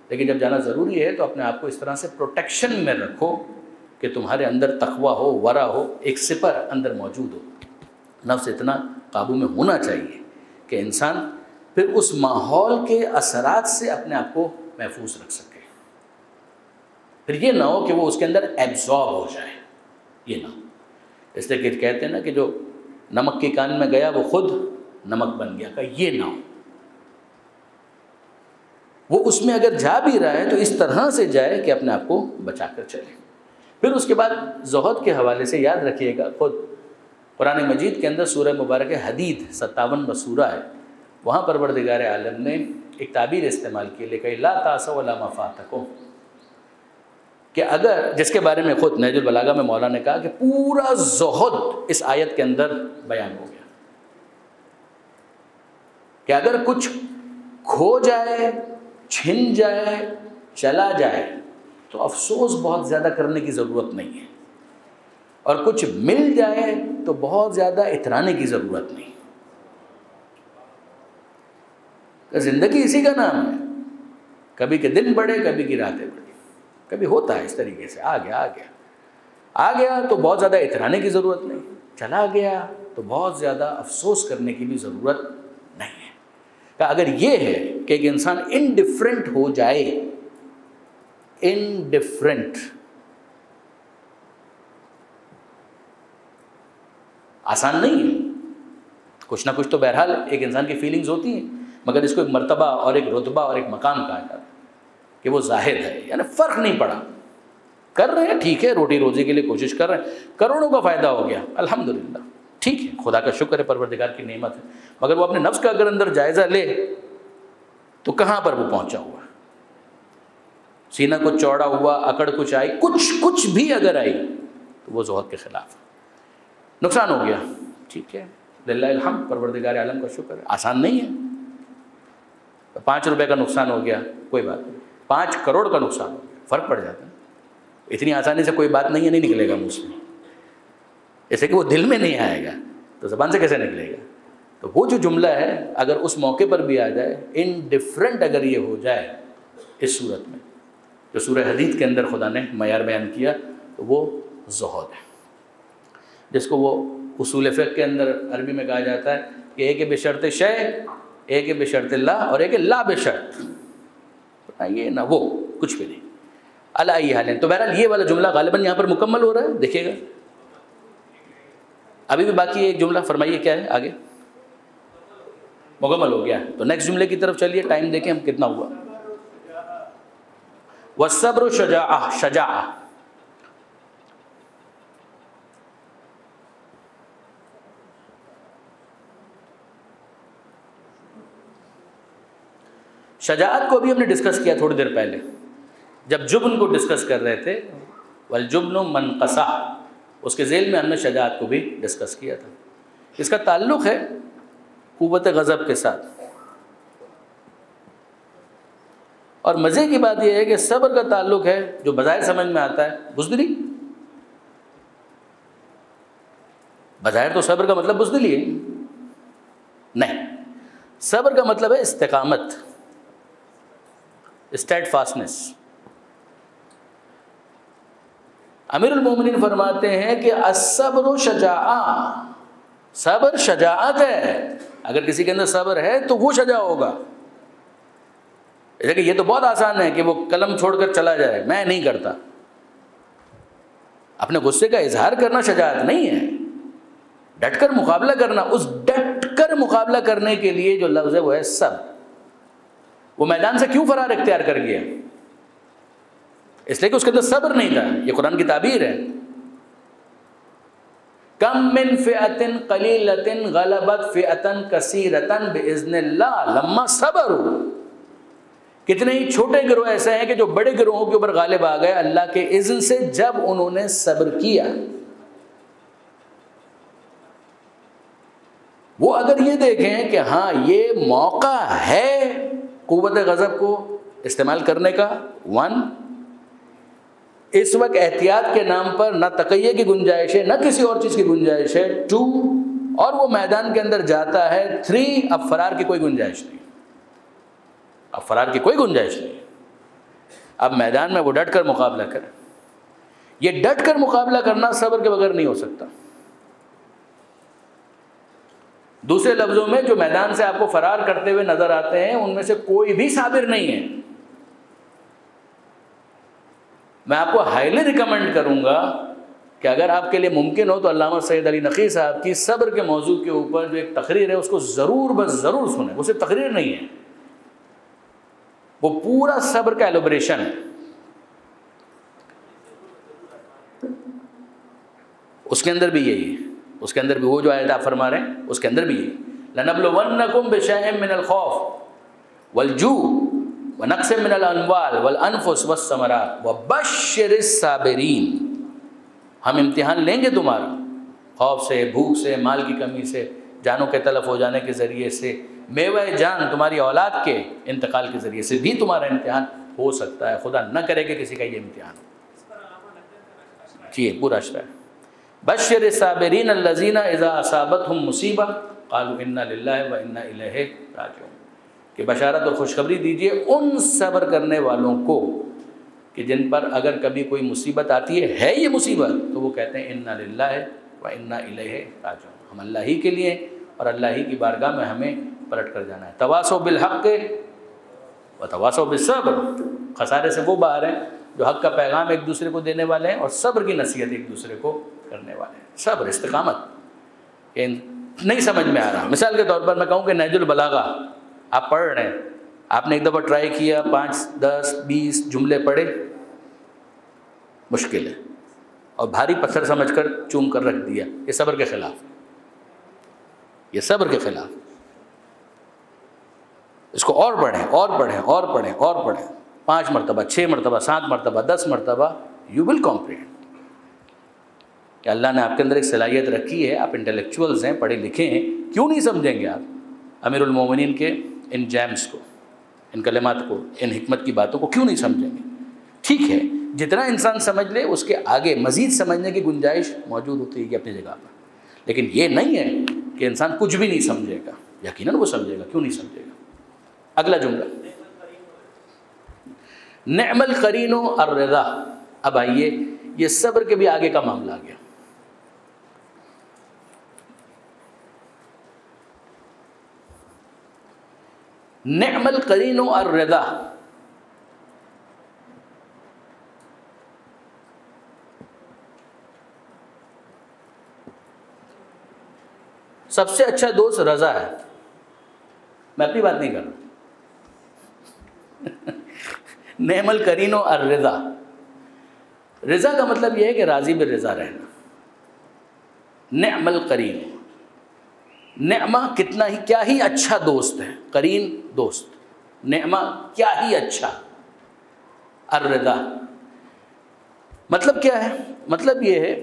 لیکن جب جانا ضروری ہے تو اپنے آپ کو اس طرح سے پروٹیکشن میں رکھو کہ تمہارے اندر تقویٰ ہو، ورع ہو، ایک سپر اندر موجود ہو، نفس اتنا قابو میں ہونا چاہیے کہ انسان پھر اس ماحول کے اثرات سے اپنے آپ کو محفوظ رکھ سکے، پھر یہ نہ ہو کہ وہ اس کے اندر ایبزارب ہو جائے، یہ نہ ہو۔ اس لیے کہ کہتے ہیں نا کہ جو نمک کے کان میں گیا وہ خود نمک بن گیا، کہ یہ نہ ہو، وہ اس میں اگر جا بھی رہا ہے تو اس طرح سے جائے کہ اپنے آپ کو بچا کر چلے۔ پھر اس کے بعد زہد کے حوالے سے یاد رکھیے گا، خود قرآن مجید کے اندر سورہ مبارک حدید 57 سورہ ہے، وہاں پروردگار عالم نے ایک تعبیر استعمال کی، لیکن لا تاسوا علی ما فاتکم، کہ اگر جس کے بارے میں خود نہج البلاغہ میں مولا نے کہا کہ پورا زہد اس آیت کے اندر بیان ہو گیا، کہ اگر کچھ کھو جائے، چھن جائے، چلا جائے تو افسوس بہت زیادہ کرنے کی ضرورت نہیں ہے، اور کچھ مل جائے تو بہت زیادہ اترانے کی ضرورت نہیں، کہ زندگی اسی کا نام ہے، کبھی کے دن بڑھے کبھی کی راتیں بڑھی، کبھی ہوتا ہے اس طریقے سے، آ گیا تو بہت زیادہ اترانے کی ضرورت نہیں، چلا گیا تو بہت زیادہ افسوس کرنے کی بھی ضرورت نہیں ہے۔ کہ اگر یہ ہے کہ ایک انسان انڈیفرنٹ ہو جائے، انڈیفرنٹ، آسان نہیں ہے، کچھ نہ کچھ تو بہرحال ایک انسان کی فیلنگز ہوتی ہیں، مگر اس کو ایک مرتبہ اور ایک رتبہ اور ایک مقام کہا جاتا ہے کہ وہ زاہد ہے، یعنی فرق نہیں پڑا، کر رہے ہیں ٹھیک ہے، روٹی روزی کے لیے کوشش کر رہے ہیں، کروڑوں کا فائدہ ہو گیا الحمدللہ، ٹھیک ہے، خدا کا شکر ہے، پروردگار کی نعمت ہے، مگر وہ اپنے نفس کا اگر اندر جائزہ لے تو کہاں پر وہ پہنچا ہوا ہے؟ سینہ کو چوڑا ہوا، اکڑ کچھ آئی، کچھ بھی اگر آئی تو وہ زہد کے خلاف ہے، نقصان ہو گیا، ٹھیک ہے، للہ الحمد، پروردگار عالم کا شکر ہے، آسان نہیں ہے، 5 روپے کا نقصان ہو گیا کوئی بات نہیں، 5 کروڑ کا نقصان ہو گیا، فرق پڑ جاتا ہے، اتنی آسانی سے کوئی بات نہیں ہے، نہیں نکلے گا منہ سے، جیسے کہ وہ دل میں نہیں آئے گا تو زبان سے کیسے نکلے گا؟ تو وہ جو جملہ ہے اگر اس موقع پر بھی آ جائے، انڈیفرنٹ اگر یہ ہو جائے اس صورت میں جو سورہ حدید کے اندر خدا نے معیار بیان کیا، تو وہ زہد ہے، جس کو وہ اصول فقہ کے اندر عربی میں کہا جاتا ہے کہ ایک ہے بشرط شے، ایک ہے بشرط لا، اور ایک ہے لا بشرط، یہ نہ وہ کچھ بھی نہیں، علی حال۔ تو بہرحال یہ والا جملہ غالباً یہاں پر مکمل ہو رہا ہے، دیکھیے گا ابھی بھی باقی ایک جملہ، فرمائیے کیا ہے آگے؟ مکمل ہو گیا، تو نیکسٹ جملے کی طرف چلیے، ٹائم دیکھیں ہم کتنا ہوا۔ والصبر شجاعہ، شجاعہ، شجاعت کو بھی ہم نے ڈسکس کیا تھوڑی دیر پہلے جب جبن کو ڈسکس کر رہے تھے، والجبن منقصہ، اس کے ذیل میں ہم نے شجاعت کو بھی ڈسکس کیا تھا۔ اس کا تعلق ہے قوت غضب کے ساتھ، اور مزے کی بات یہ ہے کہ صبر کا تعلق ہے جو بظاہر سمجھ میں آتا ہے بزدلی، بظاہر تو صبر کا مطلب بزدلی ہے، نہیں، صبر کا مطلب ہے استقامت، اسٹیڈ فاسٹنس۔ امیر المومنین فرماتے ہیں کہ الصبر شجاعہ، صبر شجاعت ہے، اگر کسی کے اندر صبر ہے تو وہ شجاع ہوگا۔ کہ یہ تو بہت آسان ہے کہ وہ قلم چھوڑ کر چلا جائے، میں نہیں کرتا، اپنے غصے کا اظہار کرنا شجاعت نہیں ہے، ڈٹ کر مقابلہ کرنا، اس ڈٹ کر مقابلہ کرنے کے لیے جو لفظ ہے وہ ہے صبر۔ وہ میدان سے کیوں فرار اختیار کر گیا؟ اس لیے کہ اس کے اندر صبر نہیں تھا، یہ قرآن کی تعبیر ہے، کم من فئۃ قلیلۃ غلبت فئۃ کثیرۃ باذن اللہ لما صبروا، کتنے ہی چھوٹے گروہ ایسے ہیں کہ جو بڑے گروہوں کے اوپر غالب آ گئے اللہ کے اذن سے جب انہوں نے صبر کیا۔ وہ اگر یہ دیکھیں کہ ہاں یہ موقع ہے قوت غضب کو استعمال کرنے کا، 1، اس وقت احتیاط کے نام پر نہ تقیہ کی گنجائش ہے، نہ کسی اور چیز کی گنجائش ہے، 2، اور وہ میدان کے اندر جاتا ہے، 3، اب فرار کی کوئی گنجائش نہیں، اب فرار کی کوئی گنجائش نہیں، اب میدان میں وہ ڈٹ کر مقابلہ کرے۔ یہ ڈٹ کر مقابلہ کرنا صبر کے بغیر نہیں ہو سکتا۔ دوسرے لفظوں میں جو میدان سے آپ کو فرار کرتے ہوئے نظر آتے ہیں ان میں سے کوئی بھی صابر نہیں ہے۔ میں آپ کو ہائیلی ریکمنڈ کروں گا کہ اگر آپ کے لیے ممکن ہو تو علامہ سید علی نقی صاحب کی صبر کے موضوع کے اوپر جو ایک تقریر ہے اس کو ضرور بس ضرور سنیں۔ وہ صرف تقریر نہیں ہے، وہ پورا صبر کا ایلوبریشن ہے۔ اس کے اندر بھی یہی ہے، اس کے اندر بھی وہ جو آیت آپ فرما رہے ہیں اس کے اندر بھی یہی، لَنَبْلُوَنَّكُمْ بِشَيْءٍ مِّنَ الْخَوْفِ وَالْجُوعِ وَنَقْصٍ مِّنَ الْأَمْوَالِ وَالْأَنفُسِ وَالثَّمَرَاتِ وَبَشِّرِ الصَّابِرِينَ۔ ہم امتحان لیں گے تمہارا، خوف سے، بھوک سے، مال کی کمی سے، جانوں کے تلف ہو جانے کے ذریعے سے، میوہ جان تمہاری اولاد کے انتقال کے ذریعے سے بھی تمہارا امتحان ہو سکتا ہے، خدا نہ کرے کہ کسی کا یہ امتحان ہو۔ جی پورا اشرا ہے، بشر الصابرین الذین اذا اصابتهم مصیبہ قالوا انا للہ وانا الیہ راجعون، کہ بشارت اور خوشخبری دیجیے ان صبر کرنے والوں کو کہ جن پر اگر کبھی کوئی مصیبت آتی ہے یہ مصیبت، تو وہ کہتے ہیں انا للہ وانا الیہ راجعون، ہم اللہ ہی کے لیے اور اللہ ہی کی بارگاہ میں ہمیں پلٹ کر جانا ہے. تواصوا بالحق و تواصوا بالصبر. خسارے سے وہ باہر ہیں جو حق کا پیغام ایک دوسرے کو دینے والے ہیں اور صبر کی نصیحت ایک دوسرے کو کرنے والے ہیں. صبر، استقامت. کہ نہیں سمجھ میں آ رہا، مثال کے طور پر میں کہوں کہ نہج البلاغہ آپ پڑھ رہے ہیں، آپ نے ایک دفعہ ٹرائی کیا، 5 10 20 جملے پڑھے، مشکل ہے، اور بھاری پتھر سمجھ کر چوم کر رکھ دیا. یہ صبر کے خلاف، یہ صبر کے خلاف. اس کو اور پڑھیں اور پڑھیں اور پڑھیں اور پڑھیں، 5 مرتبہ 6 مرتبہ 7 مرتبہ 10 مرتبہ، یو ول کمپریہینڈ کہ اللہ نے آپ کے اندر ایک صلاحیت رکھی ہے. آپ انٹلیکچوئلز ہیں، پڑھے لکھے ہیں، کیوں نہیں سمجھیں گے آپ امیر المومنین کے ان جیمز کو، ان کلمات کو، ان حکمت کی باتوں کو کیوں نہیں سمجھیں گے؟ ٹھیک ہے، جتنا انسان سمجھ لے اس کے آگے مزید سمجھنے کی گنجائش موجود ہوتی ہے اپنی جگہ پر، لیکن یہ نہیں ہے کہ انسان کچھ بھی نہیں سمجھے گا. یقیناً وہ سمجھے گا، کیوں نہیں سمجھے گا. اگلا جملہ، نعم القرین الرضا. اب آئیے، یہ صبر کے بھی آگے کا معاملہ آ گیا. نعم القرین الرضا. سب سے اچھا دوست رضا ہے. میں اپنی بات نہیں کر رہا. نعم القرین الرضا. رضا کا مطلب یہ ہے کہ راضی بالرضا رہنا. نعم القرین، نعمہ کتنا ہی، کیا ہی اچھا دوست ہے. قرین دوست، نعمہ کیا ہی اچھا. الرضا مطلب کیا ہے؟ مطلب یہ ہے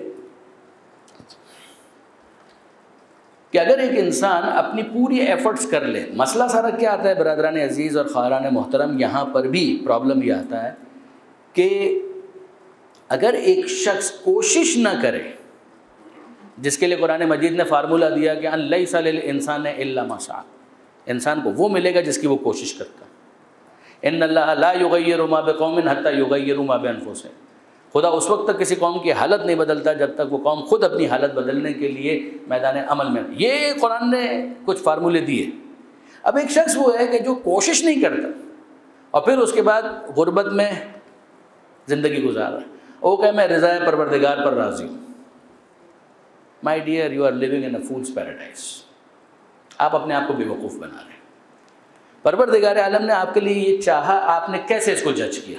کہ اگر ایک انسان اپنی پوری ایفرٹس کر لے. مسئلہ سارا کیا آتا ہے برادران عزیز اور خواہران محترم؟ یہاں پر بھی پرابلم یہ آتا ہے کہ اگر ایک شخص کوشش نہ کرے، جس کے لیے قرآن مجید نے فارمولہ دیا کہ ان لیس للانسان الا ما سعی، انسان کو وہ ملے گا جس کی وہ کوشش کرتا ہے. ان اللہ لا یغیر ما بقوم حتی یغیروا ما بانفسہم. خدا اس وقت تک کسی قوم کی حالت نہیں بدلتا جب تک وہ قوم خود اپنی حالت بدلنے کے لیے میدان عمل میں. یہ قرآن نے کچھ فارمولے دیے. اب ایک شخص وہ ہے کہ جو کوشش نہیں کرتا اور پھر اس کے بعد غربت میں زندگی گزار رہا ہے. وہ کہ میں رضا پروردگار پر راضی ہوں. My dear, you are living in a fool's paradise. آپ اپنے آپ کو بے وقوف بنا رہے ہیں. پروردگار عالم نے آپ کے لیے یہ چاہا، آپ نے کیسے اس کو جج کیا؟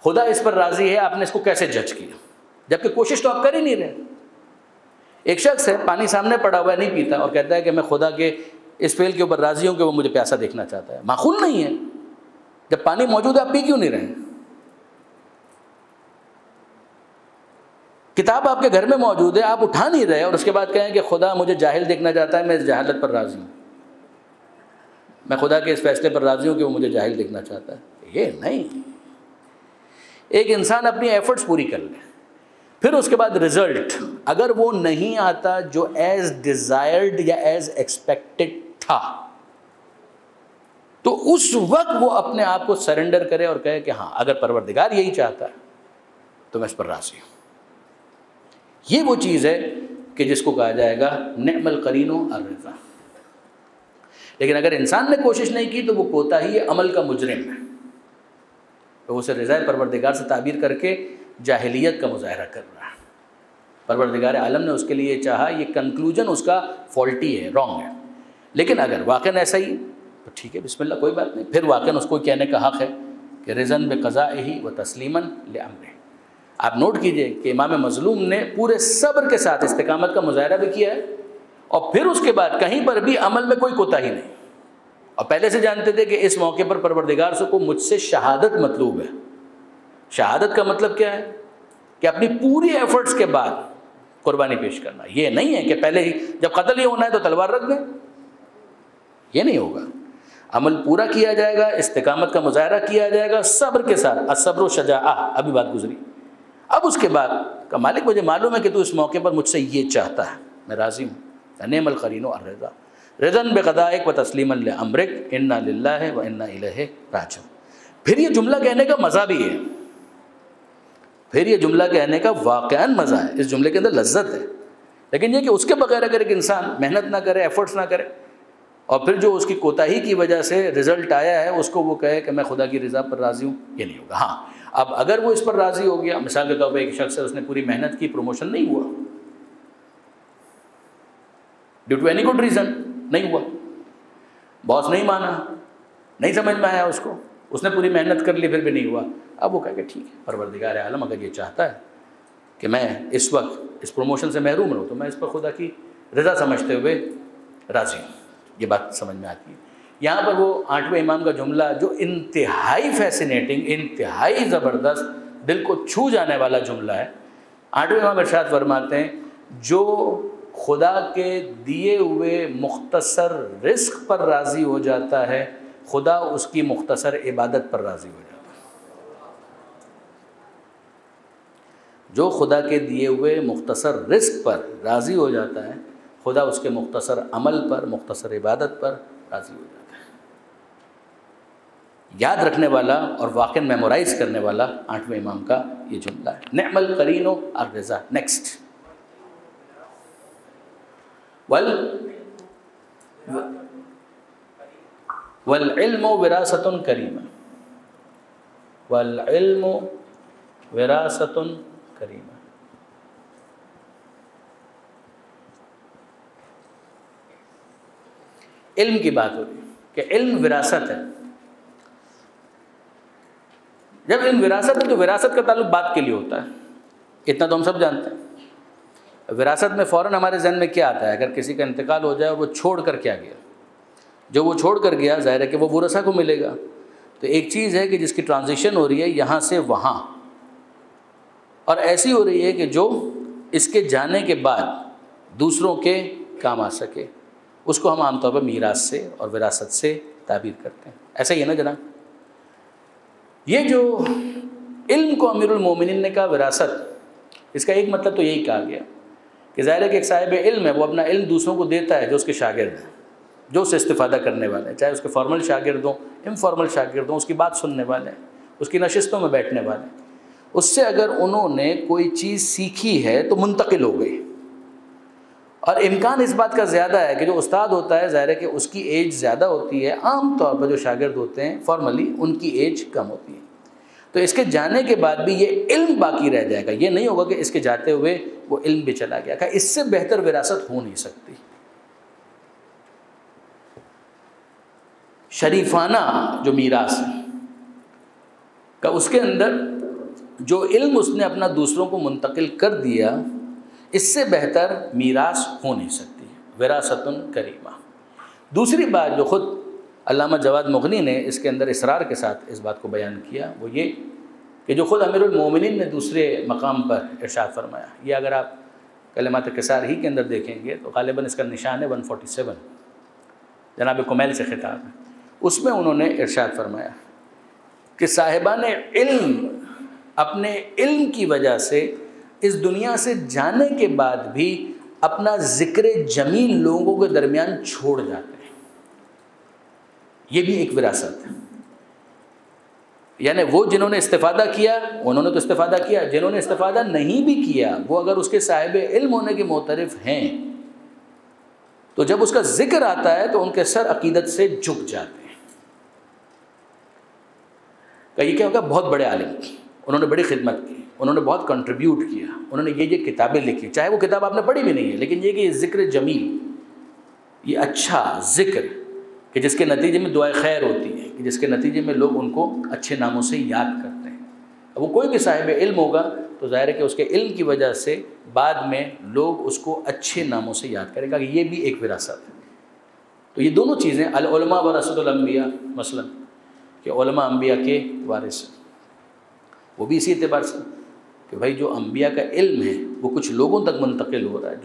خدا اس پر راضی ہے، آپ نے اس کو کیسے جج کیا؟ جبکہ کوشش تو آپ کر ہی نہیں رہے. ایک شخص ہے، پانی سامنے پڑا ہوا ہے، نہیں پیتا، اور کہتا ہے کہ میں خدا کے اس فعل کے اوپر راضی ہوں کہ وہ مجھے پیاسا دیکھنا چاہتا ہے. معقول نہیں ہے. جب پانی موجود ہے آپ پی کیوں نہیں رہے؟ کتاب آپ کے گھر میں موجود ہے، آپ اٹھا نہیں رہے، اور اس کے بعد کہیں کہ خدا مجھے جاہل دیکھنا چاہتا ہے، میں اس جہالت پر راضی ہوں. میں خدا کے اس فیصلے پر راضی ہوں کہ وہ مجھے جاہل دیکھنا چاہتا ہے. یہ نہیں. ایک انسان اپنی ایفرٹس پوری کر لے، پھر اس کے بعد رزلٹ اگر وہ نہیں آتا جو ایز ڈیزائرڈ یا ایز ایکسپیکٹڈ تھا، تو اس وقت وہ اپنے آپ کو سرنڈر کرے اور کہے کہ ہاں اگر پروردگار یہی چاہتا ہے تو میں اس پر راضی ہوں. یہ وہ چیز ہے کہ جس کو کہا جائے گا نعم القرین الرضا. لیکن اگر انسان نے کوشش نہیں کی تو وہ کوتاہی عمل کا مجرم ہے. تو اسے رضا پروردگار سے تعبیر کر کے جاہلیت کا مظاہرہ کر رہا ہے. پروردگار عالم نے اس کے لیے چاہا، یہ کنکلوژن اس کا فالٹی ہے، رانگ ہے. لیکن اگر واقعاً ایسا ہی تو ٹھیک ہے، بسم اللہ، کوئی بات نہیں. پھر واقعاً اس کو کہنے کا حق ہے کہ رضاً بقضائہ و تسلیماً لامرہ. آپ نوٹ کیجئے کہ امام مظلوم نے پورے صبر کے ساتھ استقامت کا مظاہرہ بھی کیا ہے، اور پھر اس کے بعد کہیں پر بھی عمل میں کوئی کوتاہی نہیں. اور پہلے سے جانتے تھے کہ اس موقع پر پروردگار سے کو مجھ سے شہادت مطلوب ہے. شہادت کا مطلب کیا ہے؟ کہ اپنی پوری ایفرٹس کے بعد قربانی پیش کرنا. یہ نہیں ہے کہ پہلے ہی جب قتل ہی ہونا ہے تو تلوار رکھ دیں. یہ نہیں ہوگا. عمل پورا کیا جائے گا، استقامت کا مظاہرہ کیا جائے گا صبر کے ساتھ. الصبر و شجاعہ، ابھی بات گزری. اب اس کے بعد کہ مالک مجھے معلوم ہے کہ تو اس موقع پر مجھ سے یہ چاہتا ہے، میں راضی ہوں. نعم القرین الرضا رضاً بقضائک و تسلیما لامرک انا للہ و انا الیہ راجعون. پھر یہ جملہ کہنے کا مزہ بھی ہے. پھر یہ جملہ کہنے کا واقعاً مزہ ہے. اس جملے کے اندر لذت ہے. لیکن یہ کہ اس کے بغیر اگر ایک انسان محنت نہ کرے، ایفرٹس نہ کرے، اور پھر جو اس کی کوتاہی کی وجہ سے رزلٹ آیا ہے اس کو وہ کہے کہ میں خدا کی رضا پر راضی ہوں، یہ نہیں ہوگا۔ ہاں اب اگر وہ اس پر راضی ہو گیا، مثال کے طور پہ ایک شخص ہے، اس نے پوری محنت کی، پروموشن نہیں ہوا، due to any good reason نہیں ہوا، باس نہیں مانا، نہیں سمجھ میں آیا اس کو، اس نے پوری محنت کر لی پھر بھی نہیں ہوا، اب وہ کہے کہ ٹھیک ہے، پروردگار عالم اگر یہ چاہتا ہے کہ میں اس وقت اس پروموشن سے محروم رہوں تو میں اس پر خدا کی رضا سمجھتے ہوئے راضی ہوں۔ یہ بات سمجھ میں آتی ہے۔ یہاں پر وہ 8ویں امام کا جملہ جو انتہائی فیسینیٹنگ، انتہائی زبردست، دل کو چھو جانے والا جملہ ہے۔ 8ویں امام ارشاد فرماتے ہیں جو خدا کے دیے ہوئے مختصر رزق پر راضی ہو جاتا ہے، خدا اس کی مختصر عبادت پر راضی ہو جاتا ہے۔ جو خدا کے دیے ہوئے مختصر رزق پر راضی ہو جاتا ہے، خدا اس کے مختصر عمل پر، مختصر عبادت پر راضی ہو جاتا ہے۔ یاد رکھنے والا اور واقعاً میمورائز کرنے والا 8ویں امام کا یہ جملہ ہے۔ نعم القرین الرضا۔ نیکسٹ، والعلم وراثۃ کریمہ، والعلم وراثۃ کریمہ۔ علم کی بات ہو رہی ہے کہ علم وراثت ہے۔ جب علم وراثت ہے تو وراثت کا تعلق بات کے لیے ہوتا ہے، اتنا تو ہم سب جانتے ہیں۔ وراثت میں فوراً ہمارے ذہن میں کیا آتا ہے؟ اگر کسی کا انتقال ہو جائے اور وہ چھوڑ کر کیا گیا، جو وہ چھوڑ کر گیا ظاہر ہے کہ وہ ورثہ کو ملے گا۔ تو ایک چیز ہے کہ جس کی ٹرانزیشن ہو رہی ہے یہاں سے وہاں، اور ایسی ہو رہی ہے کہ جو اس کے جانے کے بعد دوسروں کے کام آ سکے، اس کو ہم عام طور پر میراث سے اور وراثت سے تعبیر کرتے ہیں۔ ایسا ہی ہے نا جناب؟ یہ جو علم کو امیر المومنین نے کہا وراثت، اس کا ایک مطلب تو یہی کہا گیا کہ ظاہر ہے کہ ایک صاحب علم ہے، وہ اپنا علم دوسروں کو دیتا ہے جو اس کے شاگرد ہیں، جو اس سے استفادہ کرنے والے ہیں، چاہے اس کے فارمل شاگرد ہوں، انفارمل شاگرد ہوں، اس کی بات سننے والے ہیں، اس کی نشستوں میں بیٹھنے والے ہیں۔ اس سے اگر انہوں نے کوئی چیز سیکھی ہے تو منتقل ہو گئی، اور امکان اس بات کا زیادہ ہے کہ جو استاد ہوتا ہے ظاہر ہے کہ اس کی ایج زیادہ ہوتی ہے، عام طور پر جو شاگرد ہوتے ہیں فارملی ان کی ایج کم ہوتی ہے، تو اس کے جانے کے بعد بھی یہ علم باقی رہ جائے گا، یہ نہیں ہوگا کہ اس کے جاتے ہوئے وہ علم بھی چلا گیا۔ کہ اس سے بہتر وراثت ہو نہیں سکتی۔ شریفانہ جو میراث ہے کہ اس کے اندر جو علم اس نے اپنا دوسروں کو منتقل کر دیا، اس سے بہتر میراث ہو نہیں سکتی۔ وراثۃ کریمہ۔ دوسری بات جو خود علامہ جواد مغنی نے اس کے اندر اصرار کے ساتھ اس بات کو بیان کیا، وہ یہ کہ جو خود امیر المومنین نے دوسرے مقام پر ارشاد فرمایا، یہ اگر آپ کلمات قصار ہی کے اندر دیکھیں گے تو غالباً اس کا نشان ہے 147، جناب کمیل سے خطاب ہے، اس میں انہوں نے ارشاد فرمایا کہ صاحبان علم اپنے علم کی وجہ سے اس دنیا سے جانے کے بعد بھی اپنا ذکر جمیل لوگوں کے درمیان چھوڑ جاتے ہیں۔ یہ بھی ایک وراثت ہے، یعنی وہ جنہوں نے استفادہ کیا انہوں نے تو استفادہ کیا، جنہوں نے استفادہ نہیں بھی کیا وہ اگر اس کے صاحب علم ہونے کے معترف ہیں تو جب اس کا ذکر آتا ہے تو ان کے سر عقیدت سے جھک جاتے ہیں کہ یہ کیا ہوگا، بہت بڑے عالم، انہوں نے بڑی خدمت کی، انہوں نے بہت کنٹریبیوٹ کیا، انہوں نے یہ کتابیں لکھی، چاہے وہ کتاب آپ نے پڑھی بھی نہیں ہے، لیکن یہ کہ یہ ذکر جمیل، یہ اچھا ذکر کہ جس کے نتیجے میں دعائے خیر ہوتی ہے، کہ جس کے نتیجے میں لوگ ان کو اچھے ناموں سے یاد کرتے ہیں۔ اب وہ کوئی بھی صاحب علم ہوگا تو ظاہر ہے کہ اس کے علم کی وجہ سے بعد میں لوگ اس کو اچھے ناموں سے یاد کریں گا، کہ یہ بھی ایک وراثت ہے۔ تو یہ دونوں چیزیں العلماء ورثۃ الانبیاء، مثلا کہ علماء انبیاء کے وارث ہیں، وہ بھی اسی اعتبار سے کہ بھائی جو انبیاء کا علم ہے وہ کچھ لوگوں تک منتقل ہو رہا ہے،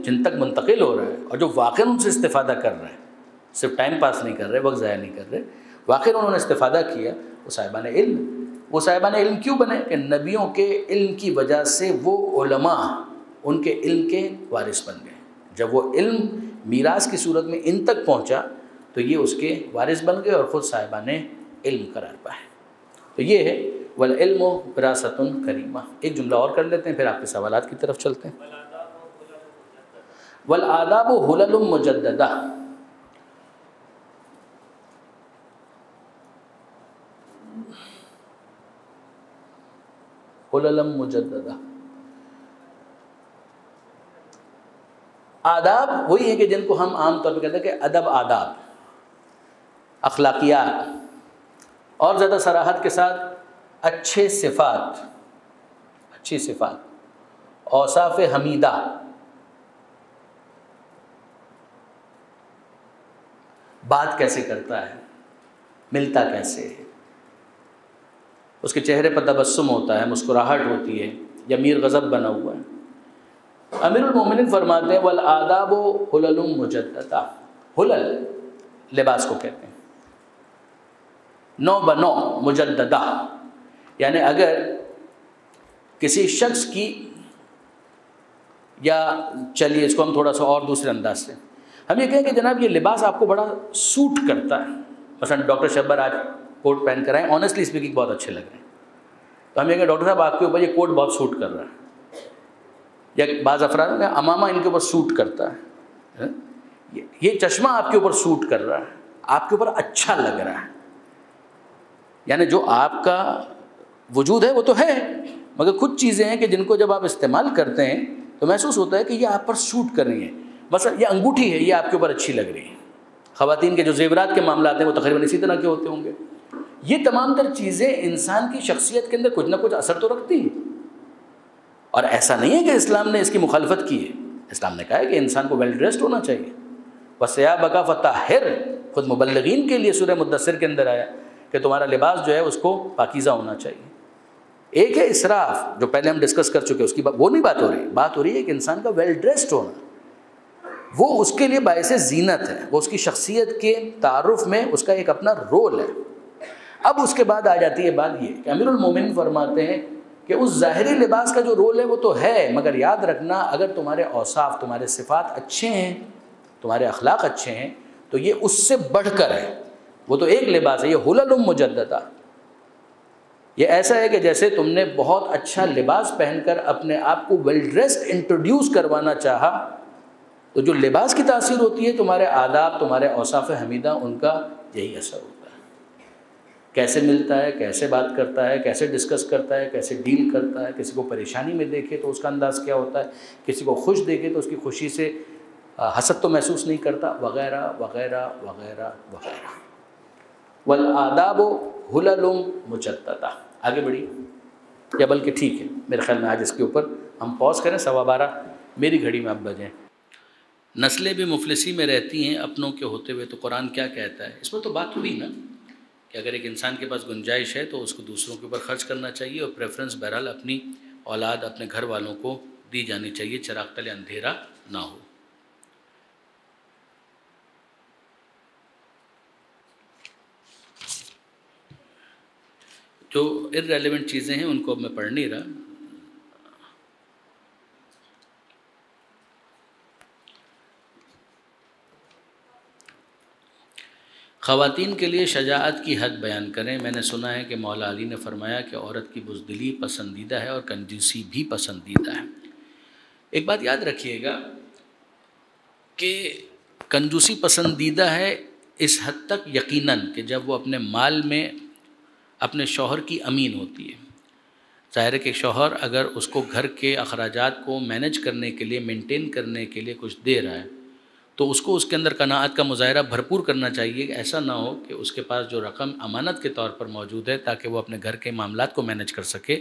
جن تک منتقل ہو رہا ہے، اور جو واقعاً ان سے استفادہ کر رہے ہیں، صرف ٹائم پاس نہیں کر رہے، وقت ضائع نہیں کر رہے، واقعاً انہوں نے استفادہ کیا، وہ صاحبان علم۔ وہ صاحبان علم کیوں بنے؟ کہ نبیوں کے علم کی وجہ سے وہ علماء ان کے علم کے وارث بن گئے۔ جب وہ علم میراث کی صورت میں ان تک پہنچا تو یہ اس کے وارث بن گئے اور خود صاحبان علم قرار پائے۔ تو یہ ہے والعلم وراثۃ کریمہ۔ ایک جملہ اور کر لیتے ہیں پھر آپ کے سوالات کی طرف چلتے ہیں۔ والآداب حلل مجددہ، حللا مجددہ. آداب وہی ہیں کہ جن کو ہم عام طور پہ کہتے ہیں کہ ادب، آداب، اخلاقیات، اور زیادہ صراحت کے ساتھ اچھے صفات، اچھی صفات، اوصاف حمیدہ. بات کیسے کرتا ہے، ملتا کیسے ہے، اس کے چہرے پر تبسم ہوتا ہے، مسکراہٹ ہوتی ہے، یا میر غضب بنا ہوا ہے. امیر المومنین فرماتے ہیں والآداب حلل مجددہ. حلل لباس کو کہتے ہیں، نو بنو، مجددہ یعنی اگر کسی شخص کی، یا چلیے اس کو ہم تھوڑا سا اور دوسرے انداز سے ہم یہ کہیں کہ جناب یہ لباس آپ کو بڑا سوٹ کرتا ہے. مثلا ڈاکٹر شبر آج کوٹ پہن کر آئے، آنیسٹلی اسپیکنگ بہت اچھے لگ رہے ہیں، تو ہم یہ کہیں ڈاکٹر صاحب آپ کے اوپر یہ کوٹ بہت سوٹ کر رہا ہے. یا بعض افراد کا امامہ ان کے اوپر سوٹ کرتا ہے، یہ چشمہ آپ کے اوپر سوٹ کر رہا ہے، آپ کے اوپر اچھا لگ رہا ہے. یعنی جو آپ کا وجود ہے وہ تو ہے، مگر کچھ چیزیں ہیں کہ جن کو جب آپ استعمال کرتے ہیں تو محسوس ہوتا ہے کہ یہ آپ پر سوٹ کر رہی ہیں. بس یہ انگوٹھی ہے، یہ آپ کے اوپر اچھی لگ رہی ہے. خواتین کے جو زیورات کے معاملات ہیں وہ تقریباً اسی طرح کے ہوتے ہوں گے. یہ تمام تر چیزیں انسان کی شخصیت کے اندر کچھ نہ کچھ اثر تو رکھتی ہیں. اور ایسا نہیں ہے کہ اسلام نے اس کی مخالفت کی ہے. اسلام نے کہا ہے کہ انسان کو ویل ڈریسڈ ہونا چاہیے. وَثِيَابَكَ فَطَهِّرْ، خود مبلغین کے لیے سورہ مدثر کے اندر آیا کہ تمہارا لباس جو ہے اس کو پاکیزہ ہونا چاہیے. ایک ہے اسراف جو پہلے ہم ڈسکس کر چکے، اس کی وہ نہیں بات ہو رہی. بات ہو رہی ہے کہ انسان کا ویل ڈریسڈ ہونا، وہ اس کے لیے باعث زینت ہے، وہ اس کی شخصیت کے تعارف میں اس کا ایک اپنا رول ہے. اب اس کے بعد آ جاتی ہے بات یہ کہ امیر المومنین فرماتے ہیں کہ اس ظاہری لباس کا جو رول ہے وہ تو ہے، مگر یاد رکھنا اگر تمہارے اوصاف، تمہارے صفات اچھے ہیں، تمہارے اخلاق اچھے ہیں تو یہ اس سے بڑھ کر ہے. وہ تو ایک لباس ہے، یہ حلل مجددہ. یہ ایسا ہے کہ جیسے تم نے بہت اچھا لباس پہن کر اپنے آپ کو ویل ڈریسڈ انٹروڈیوس کروانا چاہا، تو جو لباس کی تاثیر ہوتی ہے تمہارے آداب، تمہارے اوصاف حمیدہ، ان کا یہی اثر ہوتا ہے. کیسے ملتا ہے، کیسے بات کرتا ہے، کیسے ڈسکس کرتا ہے، کیسے ڈیل کرتا ہے. کسی کو پریشانی میں دیکھے تو اس کا انداز کیا ہوتا ہے، کسی کو خوش دیکھے تو اس کی خوشی سے حسد تو محسوس نہیں کرتا، وغیرہ وغیرہ وغیرہ وغیرہ. والآداب حلل مجددہ. آگے بڑھی یا بلکہ ٹھیک ہے، میرے خیال میں آج اس کے اوپر ہم پاز کریں. 12:15 میری گھڑی میں اب بجیں. نسلیں بھی مفلسی میں رہتی ہیں اپنوں کے ہوتے ہوئے، تو قرآن کیا کہتا ہے؟ اس پر تو بات ہوئی نا کہ اگر ایک انسان کے پاس گنجائش ہے تو اس کو دوسروں کے اوپر خرچ کرنا چاہیے، اور پریفرنس بہرحال اپنی اولاد، اپنے گھر والوں کو دی جانی چاہیے، چراغ تلے اندھیرا نہ ہو. جو irrelevant چیزیں ہیں ان کو اب میں پڑھ نہیں رہا. خواتین کے لیے شجاعت کی حد بیان کریں. میں نے سنا ہے کہ مولا علی نے فرمایا کہ عورت کی بزدلی پسندیدہ ہے اور کنجوسی بھی پسندیدہ ہے. ایک بات یاد رکھیے گا کہ کنجوسی پسندیدہ ہے اس حد تک یقیناً کہ جب وہ اپنے مال میں اپنے شوہر کی امین ہوتی ہے. ظاہر ہے کہ شوہر اگر اس کو گھر کے اخراجات کو مینیج کرنے کے لیے، مینٹین کرنے کے لیے کچھ دے رہا ہے تو اس کو اس کے اندر قناعت کا مظاہرہ بھرپور کرنا چاہیے. ایسا نہ ہو کہ اس کے پاس جو رقم امانت کے طور پر موجود ہے تاکہ وہ اپنے گھر کے معاملات کو مینیج کر سکے،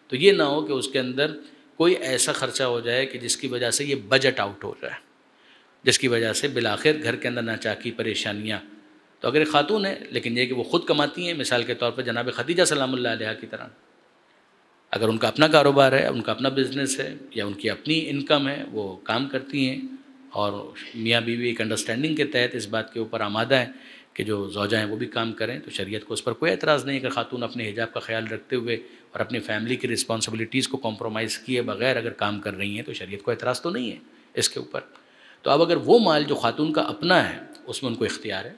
تو یہ نہ ہو کہ اس کے اندر کوئی ایسا خرچہ ہو جائے کہ جس کی وجہ سے یہ بجٹ آؤٹ ہو جائے، جس کی وجہ سے بالآخر گھر کے اندر ناچاکی، پریشانیاں. تو اگر ایک خاتون ہے لیکن یہ کہ وہ خود کماتی ہیں، مثال کے طور پر جناب خدیجہ سلام اللہ علیہا کی طرح، اگر ان کا اپنا کاروبار ہے، ان کا اپنا بزنس ہے، یا ان کی اپنی انکم ہے، وہ کام کرتی ہیں اور میاں بیوی ایک انڈرسٹینڈنگ کے تحت اس بات کے اوپر آمادہ ہیں کہ جو زوجہ ہیں وہ بھی کام کریں، تو شریعت کو اس پر کوئی اعتراض نہیں. اگر خاتون اپنے حجاب کا خیال رکھتے ہوئے اور اپنی فیملی کی رسپانسبلٹیز کو کمپرومائز کیے بغیر اگر کام کر رہی ہیں تو شریعت کو اعتراض تو نہیں ہے اس کے اوپر. تو اب اگر وہ مال جو خاتون کا اپنا ہے اس میں ان کو اختیار ہے،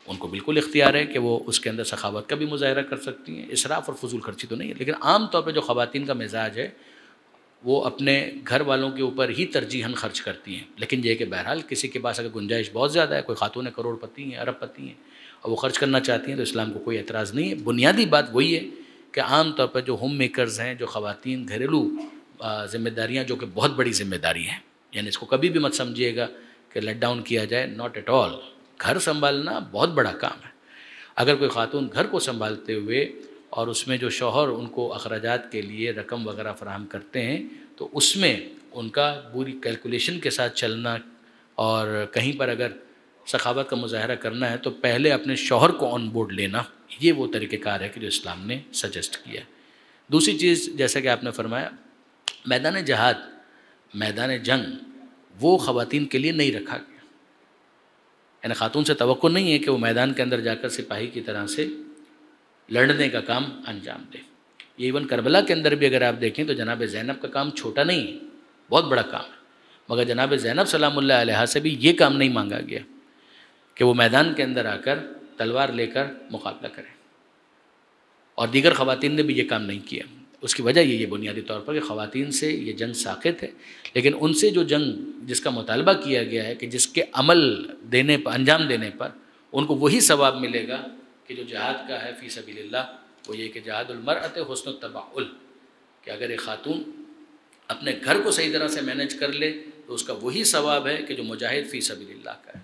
ان کو بالکل اختیار ہے کہ وہ اس کے اندر سخاوت کا بھی مظاہرہ کر سکتی ہیں. اسراف اور فضول خرچی تو نہیں ہے. لیکن عام طور پہ جو خواتین کا مزاج ہے وہ اپنے گھر والوں کے اوپر ہی ترجیحاً خرچ کرتی ہیں. لیکن یہ کہ بہرحال کسی کے پاس اگر گنجائش بہت زیادہ ہے، کوئی خاتون کروڑ پتی ہیں، ارب پتی ہیں، اور وہ خرچ کرنا چاہتی ہیں، تو اسلام کو کوئی اعتراض نہیں ہے. بنیادی بات وہی ہے کہ عام طور پر جو ہوم میکرز ہیں، جو خواتین گھریلو ذمہ داریاں، جو کہ بہت بڑی ذمہ داری ہیں، یعنی اس کو کبھی بھی مت سمجھیے گا کہ لیٹ ڈاؤن کیا جائے، ناٹ ایٹ آل. گھر سنبھالنا بہت بڑا کام ہے. اگر کوئی خاتون گھر کو سنبھالتے ہوئے اور اس میں جو شوہر ان کو اخراجات کے لیے رقم وغیرہ فراہم کرتے ہیں تو اس میں ان کا پوری کیلکولیشن کے ساتھ چلنا، اور کہیں پر اگر سخاوت کا مظاہرہ کرنا ہے تو پہلے اپنے شوہر کو آن بورڈ لینا، یہ وہ طریقہ کار ہے کہ جو اسلام نے سجیسٹ کیا ہے. دوسری چیز، جیسا کہ آپ نے فرمایا، میدان جہاد، میدان جنگ وہ خواتین کے لیے نہیں رکھا گیا. یعنی خاتون سے توقع نہیں ہے کہ وہ میدان کے اندر جا کر سپاہی کی طرح سے لڑنے کا کام انجام دے. یہ ایون کربلا کے اندر بھی اگر آپ دیکھیں تو جناب زینب کا کام چھوٹا نہیں ہے، بہت بڑا کام ہے. مگر جناب زینب سلام اللہ علیہا سے بھی یہ کام نہیں مانگا گیا کہ وہ میدان کے اندر آ کر تلوار لے کر مقابلہ کریں، اور دیگر خواتین نے بھی یہ کام نہیں کیا. اس کی وجہ یہ بنیادی طور پر کہ خواتین سے یہ جنگ ساقط ہے، لیکن ان سے جو جنگ جس کا مطالبہ کیا گیا ہے کہ جس کے عمل دینے پر، انجام دینے پر ان کو وہی ثواب ملے گا کہ جو جہاد کا ہے فی سبیل اللہ، وہ یہ کہ جہاد المرأۃ حسن التبعل، کہ اگر ایک خاتون اپنے گھر کو صحیح طرح سے مینیج کر لے تو اس کا وہی ثواب ہے کہ جو مجاہد فی سبیل اللہ کا ہے.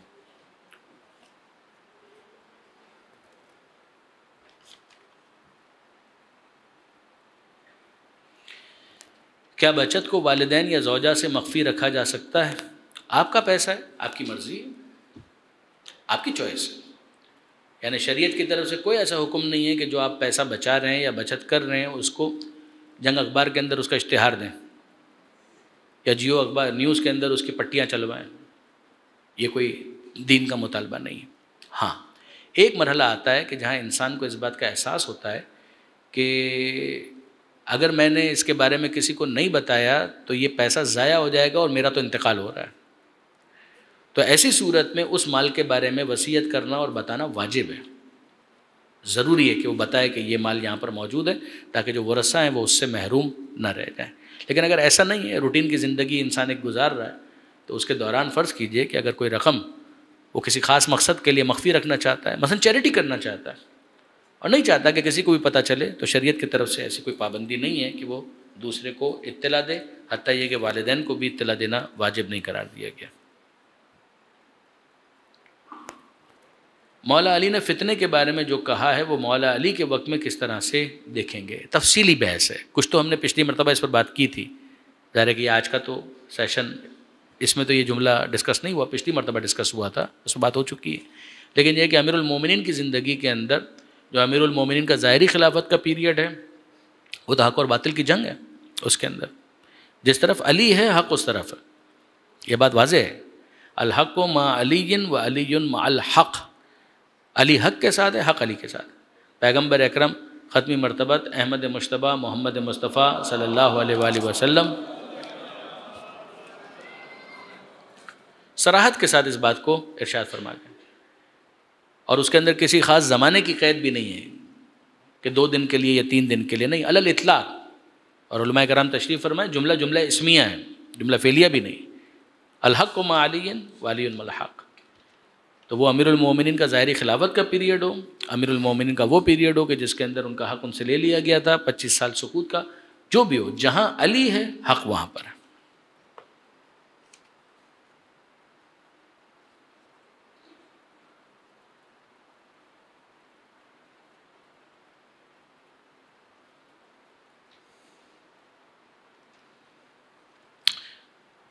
کیا بچت کو والدین یا زوجہ سے مخفی رکھا جا سکتا ہے؟ آپ کا پیسہ ہے، آپ کی مرضی ہے، آپ کی چوائس ہے. یعنی شریعت کی طرف سے کوئی ایسا حکم نہیں ہے کہ جو آپ پیسہ بچا رہے ہیں یا بچت کر رہے ہیں اس کو جنگ اخبار کے اندر اس کا اشتہار دیں یا جیو اخبار نیوز کے اندر اس کی پٹیاں چلوائیں. یہ کوئی دین کا مطالبہ نہیں ہے. ہاں، ایک مرحلہ آتا ہے کہ جہاں انسان کو اس بات کا احساس ہوتا ہے کہ اگر میں نے اس کے بارے میں کسی کو نہیں بتایا تو یہ پیسہ ضائع ہو جائے گا اور میرا تو انتقال ہو رہا ہے. تو ایسی صورت میں اس مال کے بارے میں وصیت کرنا اور بتانا واجب ہے. ضروری ہے کہ وہ بتائے کہ یہ مال یہاں پر موجود ہے تاکہ جو ورثہ ہیں وہ اس سے محروم نہ رہ جائیں. لیکن اگر ایسا نہیں ہے، روٹین کی زندگی انسان ایک گزار رہا ہے، تو اس کے دوران فرض کیجئے کہ اگر کوئی رقم وہ کسی خاص مقصد کے لیے مخفی رکھنا چاہتا ہے، مثلا چیریٹی کرنا چاہتا ہے اور نہیں چاہتا کہ کسی کو بھی پتہ چلے، تو شریعت کی طرف سے ایسی کوئی پابندی نہیں ہے کہ وہ دوسرے کو اطلاع دے. حتیٰ یہ کہ والدین کو بھی اطلاع دینا واجب نہیں قرار دیا گیا. مولا علی نے فتنے کے بارے میں جو کہا ہے وہ مولا علی کے وقت میں کس طرح سے دیکھیں گے؟ تفصیلی بحث ہے. کچھ تو ہم نے پچھلی مرتبہ اس پر بات کی تھی. ظاہر ہے کہ یہ آج کا تو سیشن، اس میں تو یہ جملہ ڈسکس نہیں ہوا، پچھلی مرتبہ ڈسکس ہوا تھا، اس میں بات ہو چکی ہے. لیکن یہ کہ امیر المومنین کی زندگی کے اندر جو امیر المومنین کا ظاہری خلافت کا پیریڈ ہے وہ تو حق اور باطل کی جنگ ہے. اس کے اندر جس طرف علی ہے حق اس طرف ہے، یہ بات واضح ہے. الحق مع علی و علی مع الحق، علی حق کے ساتھ ہے، حق علی کے ساتھ. پیغمبر اکرم ختمی مرتبت احمد مجتبیٰ محمد مصطفیٰ صلی اللہ علیہ وآلہ وسلم صراحت کے ساتھ اس بات کو ارشاد فرما گئے، اور اس کے اندر کسی خاص زمانے کی قید بھی نہیں ہے کہ 2 دن کے لیے یا 3 دن کے لیے، نہیں، علی الاطلاق. اور علماء کرام تشریف فرمائے جملہ اسمیہ ہے، جملہ فعلیہ بھی نہیں. الحق مع علی و علی مع الحق. تو وہ امیر المومنین کا ظاہری خلافت کا پیریڈ ہو، امیر المومنین کا وہ پیریڈ ہو کہ جس کے اندر ان کا حق ان سے لے لیا گیا تھا 25 سال سکوت کا، جو بھی ہو، جہاں علی ہے حق وہاں پر ہے.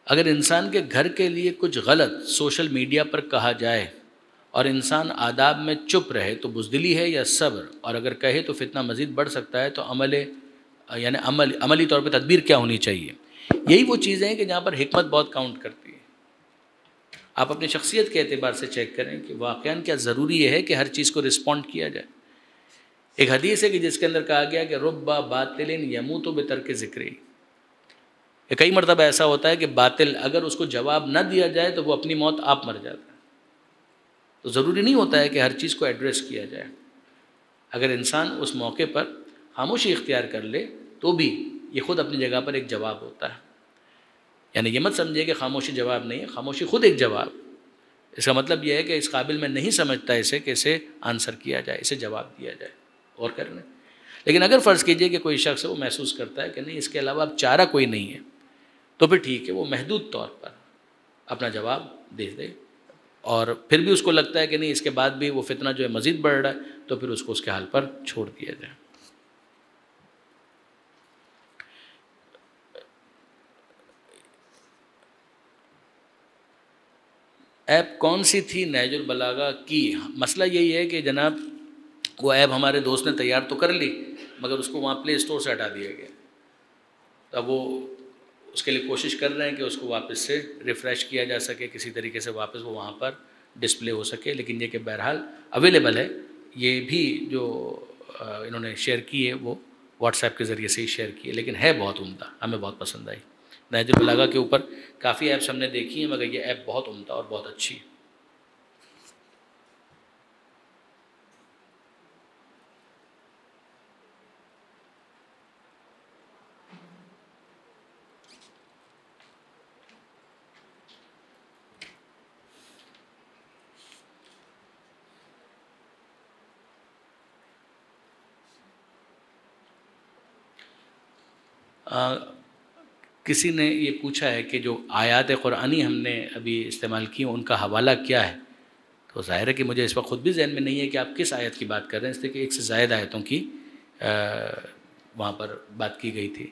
اگر انسان کے گھر کے لیے کچھ غلط سوشل میڈیا پر کہا جائے اور انسان آداب میں چپ رہے تو بزدلی ہے یا صبر؟ اور اگر کہے تو فتنہ مزید بڑھ سکتا ہے، تو عملی طور پہ تدبیر کیا ہونی چاہیے؟ یہی وہ چیزیں ہیں کہ جہاں پر حکمت بہت کاؤنٹ کرتی ہے. آپ اپنی شخصیت کے اعتبار سے چیک کریں کہ واقعاً کیا ضروری ہے کہ ہر چیز کو رسپونڈ کیا جائے. ایک حدیث ہے کہ جس کے اندر کہا گیا کہ رب باطل یموت بترک ذکری. کئی مرتبہ ایسا ہوتا ہے کہ باطل اگر اس کو جواب نہ دیا جائے تو وہ اپنی موت آپ مر جاتا ہے. تو ضروری نہیں ہوتا ہے کہ ہر چیز کو ایڈریس کیا جائے. اگر انسان اس موقع پر خاموشی اختیار کر لے تو بھی یہ خود اپنی جگہ پر ایک جواب ہوتا ہے. یعنی یہ مت سمجھے کہ خاموشی جواب نہیں ہے، خاموشی خود ایک جواب. اس کا مطلب یہ ہے کہ اس قابل میں نہیں سمجھتا اسے کہ اسے آنسر کیا جائے، اسے جواب دیا جائے. اور کر لیں. لیکن اگر فرض کیجئے کہ کوئی شخص وہ محسوس کرتا ہے کہ نہیں اس کے علاوہ اب چارہ کوئی نہیں ہے، تو پھر ٹھیک ہے، وہ محدود طور پر اپنا جواب دے دے، اور پھر بھی اس کو لگتا ہے کہ نہیں اس کے بعد بھی وہ فتنہ جو ہے مزید بڑھ رہا ہے، تو پھر اس کو اس کے حال پر چھوڑ دیا جائے۔ ایپ کون سی تھی نہج البلاغہ کی؟ مسئلہ یہی ہے کہ جناب وہ ایپ ہمارے دوست نے تیار تو کر لی، مگر اس کو وہاں پلے اسٹور سے ہٹا دیا گیا۔ اب وہ اس کے لیے کوشش کر رہے ہیں کہ اس کو واپس سے ریفریش کیا جا سکے، کسی طریقے سے واپس وہ وہاں پر ڈسپلے ہو سکے، لیکن یہ کہ بہرحال اویلیبل ہے۔ یہ بھی جو انہوں نے شیئر کی ہے وہ واٹس ایپ کے ذریعے سے ہی شیئر کی ہے، لیکن ہے بہت عمدہ، ہمیں بہت پسند آئی۔ نہج البلاغہ کے اوپر کافی ایپس ہم نے دیکھی ہیں، مگر یہ ایپ بہت عمدہ اور بہت اچھی ہے۔ کسی نے یہ پوچھا ہے کہ جو آیات قرآنی ہم نے ابھی استعمال کی ان کا حوالہ کیا ہے؟ تو ظاہر ہے کہ مجھے اس وقت خود بھی ذہن میں نہیں ہے کہ آپ کس آیت کی بات کر رہے ہیں، اس لیے کہ ایک سے زائد آیتوں کی وہاں پر بات کی گئی تھی۔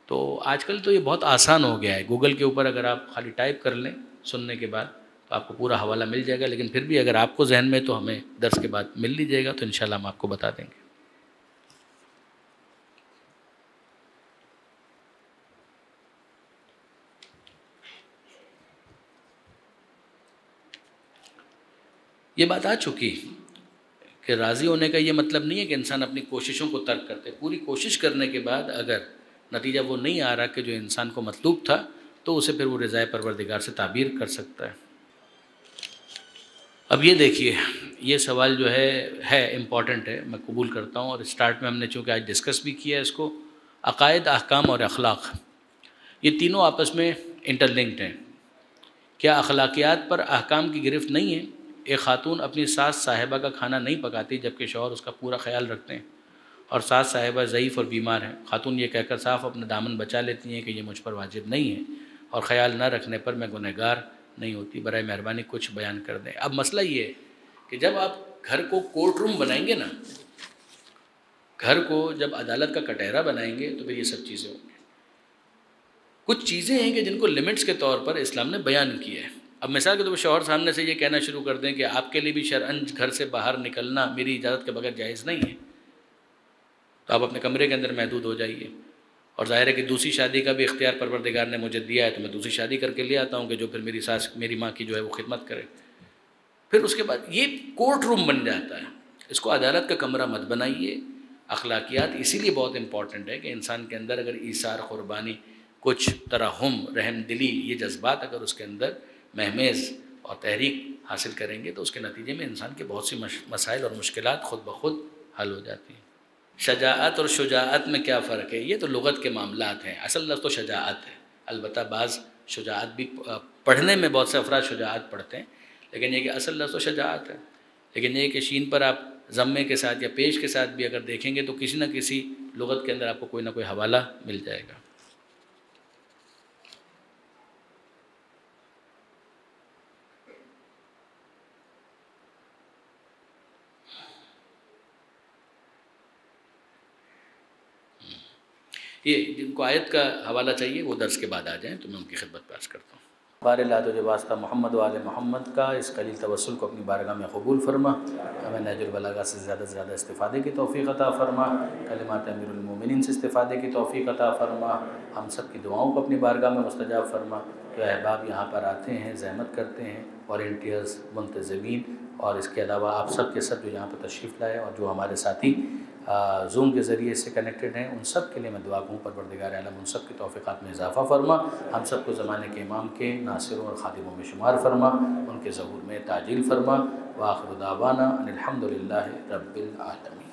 تو آج کل تو یہ بہت آسان ہو گیا ہے، گوگل کے اوپر اگر آپ خالی ٹائپ کر لیں سننے کے بعد تو آپ کو پورا حوالہ مل جائے گا، لیکن پھر بھی اگر آپ کو ذہن میں تو ہمیں درس کے بعد مل لیجیے گا، تو انشاءاللہ ہم آپ کو بتا دیں گے۔ یہ بات آ چکی کہ راضی ہونے کا یہ مطلب نہیں ہے کہ انسان اپنی کوششوں کو ترک کرتے، پوری کوشش کرنے کے بعد اگر نتیجہ وہ نہیں آ رہا کہ جو انسان کو مطلوب تھا، تو اسے پھر وہ رضائے پروردگار سے تعبیر کر سکتا ہے۔ اب یہ دیکھیے، یہ سوال جو ہے امپورٹنٹ ہے، میں قبول کرتا ہوں، اور اسٹارٹ میں ہم نے چونکہ آج ڈسکس بھی کیا ہے اس کو، عقائد، احکام اور اخلاق، یہ تینوں آپس میں انٹر لنکڈ ہیں۔ کیا اخلاقیات پر احکام کی گرفت نہیں ہے؟ ایک خاتون اپنی ساس صاحبہ کا کھانا نہیں پکاتی جبکہ شوہر اس کا پورا خیال رکھتے ہیں، اور ساس صاحبہ ضعیف اور بیمار ہیں، خاتون یہ کہہ کر صاف اپنا دامن بچا لیتی ہیں کہ یہ مجھ پر واجب نہیں ہے، اور خیال نہ رکھنے پر میں گنہگار نہیں ہوتی، برائے مہربانی کچھ بیان کر دیں۔ اب مسئلہ یہ ہے کہ جب آپ گھر کو کورٹ روم بنائیں گے نا، گھر کو جب عدالت کا کٹہرہ بنائیں گے، تو پھر یہ سب چیزیں ہوں گی۔ کچھ چیزیں ہیں کہ جن کو لمٹس کے طور پر اسلام نے بیان کیا ہے۔ اب مثال کے طور پر شوہر سامنے سے یہ کہنا شروع کر دیں کہ آپ کے لیے بھی شرعاً گھر سے باہر نکلنا میری اجازت کے بغیر جائز نہیں ہے، تو آپ اپنے کمرے کے اندر محدود ہو جائیے۔ اور ظاہر ہے کہ دوسری شادی کا بھی اختیار پروردگار نے مجھے دیا ہے، تو میں دوسری شادی کر کے لے آتا ہوں کہ جو پھر میری ساس، میری ماں کی جو ہے وہ خدمت کرے۔ پھر اس کے بعد یہ کورٹ روم بن جاتا ہے، اس کو عدالت کا کمرہ مت بنائیے۔ اخلاقیات اسی لیے بہت امپورٹنٹ ہے کہ انسان کے اندر اگر ایثار، قربانی، کچھ ترحم، رحم دلی، یہ جذبات اگر اس کے اندر مہمیز اور تحریک حاصل کریں گے، تو اس کے نتیجے میں انسان کے بہت سی مسائل اور مشکلات خود بخود حل ہو جاتی ہیں۔ شجاعت اور شجاعت میں کیا فرق ہے؟ یہ تو لغت کے معاملات ہیں، اصل لفظ تو شجاعت ہے۔ البتہ بعض شجاعت بھی پڑھنے میں بہت سے افراد شجاعت پڑھتے ہیں، لیکن یہ کہ اصل لفظ تو شجاعت ہے۔ لیکن یہ کہ شین پر آپ ضمے کے ساتھ یا پیش کے ساتھ بھی اگر دیکھیں گے تو کسی نہ کسی لغت کے اندر آپ کو کوئی نہ کوئی حوالہ مل جائے گا۔ یہ جن کو آیت کا حوالہ چاہیے وہ درس کے بعد آ جائیں تو میں ان کی خدمت پیش کرتا ہوں۔ بار اللہ تجھے واسطہ محمد و آل محمد کا اس قلیل توسل کو اپنی بارگاہ میں قبول فرما، ہمیں نہج البلاغہ سے زیادہ استفادے کی توفیق عطا فرما، کلمات امیر المومنین سے استفادے کی توفیق عطا فرما، ہم سب کی دعاؤں کو اپنی بارگاہ میں مستجاب فرما۔ جو احباب یہاں پر آتے ہیں، زحمت کرتے ہیں، والنٹیئرز، منتظمین، اور اس کے علاوہ آپ سب کے سب جو یہاں پر تشریف لائے اور جو ہمارے ساتھی زوم کے ذریعے سے کنیکٹڈ ہیں، ان سب کے لیے میں دعا کروں پروردگار عالم ان سب کی توفیقات میں اضافہ فرما، ہم سب کو زمانے کے امام کے ناصروں اور خادموں میں شمار فرما، ان کے ظہور میں تعجیل فرما۔ وآخر دعوانا ان الحمد للہ رب العالمین۔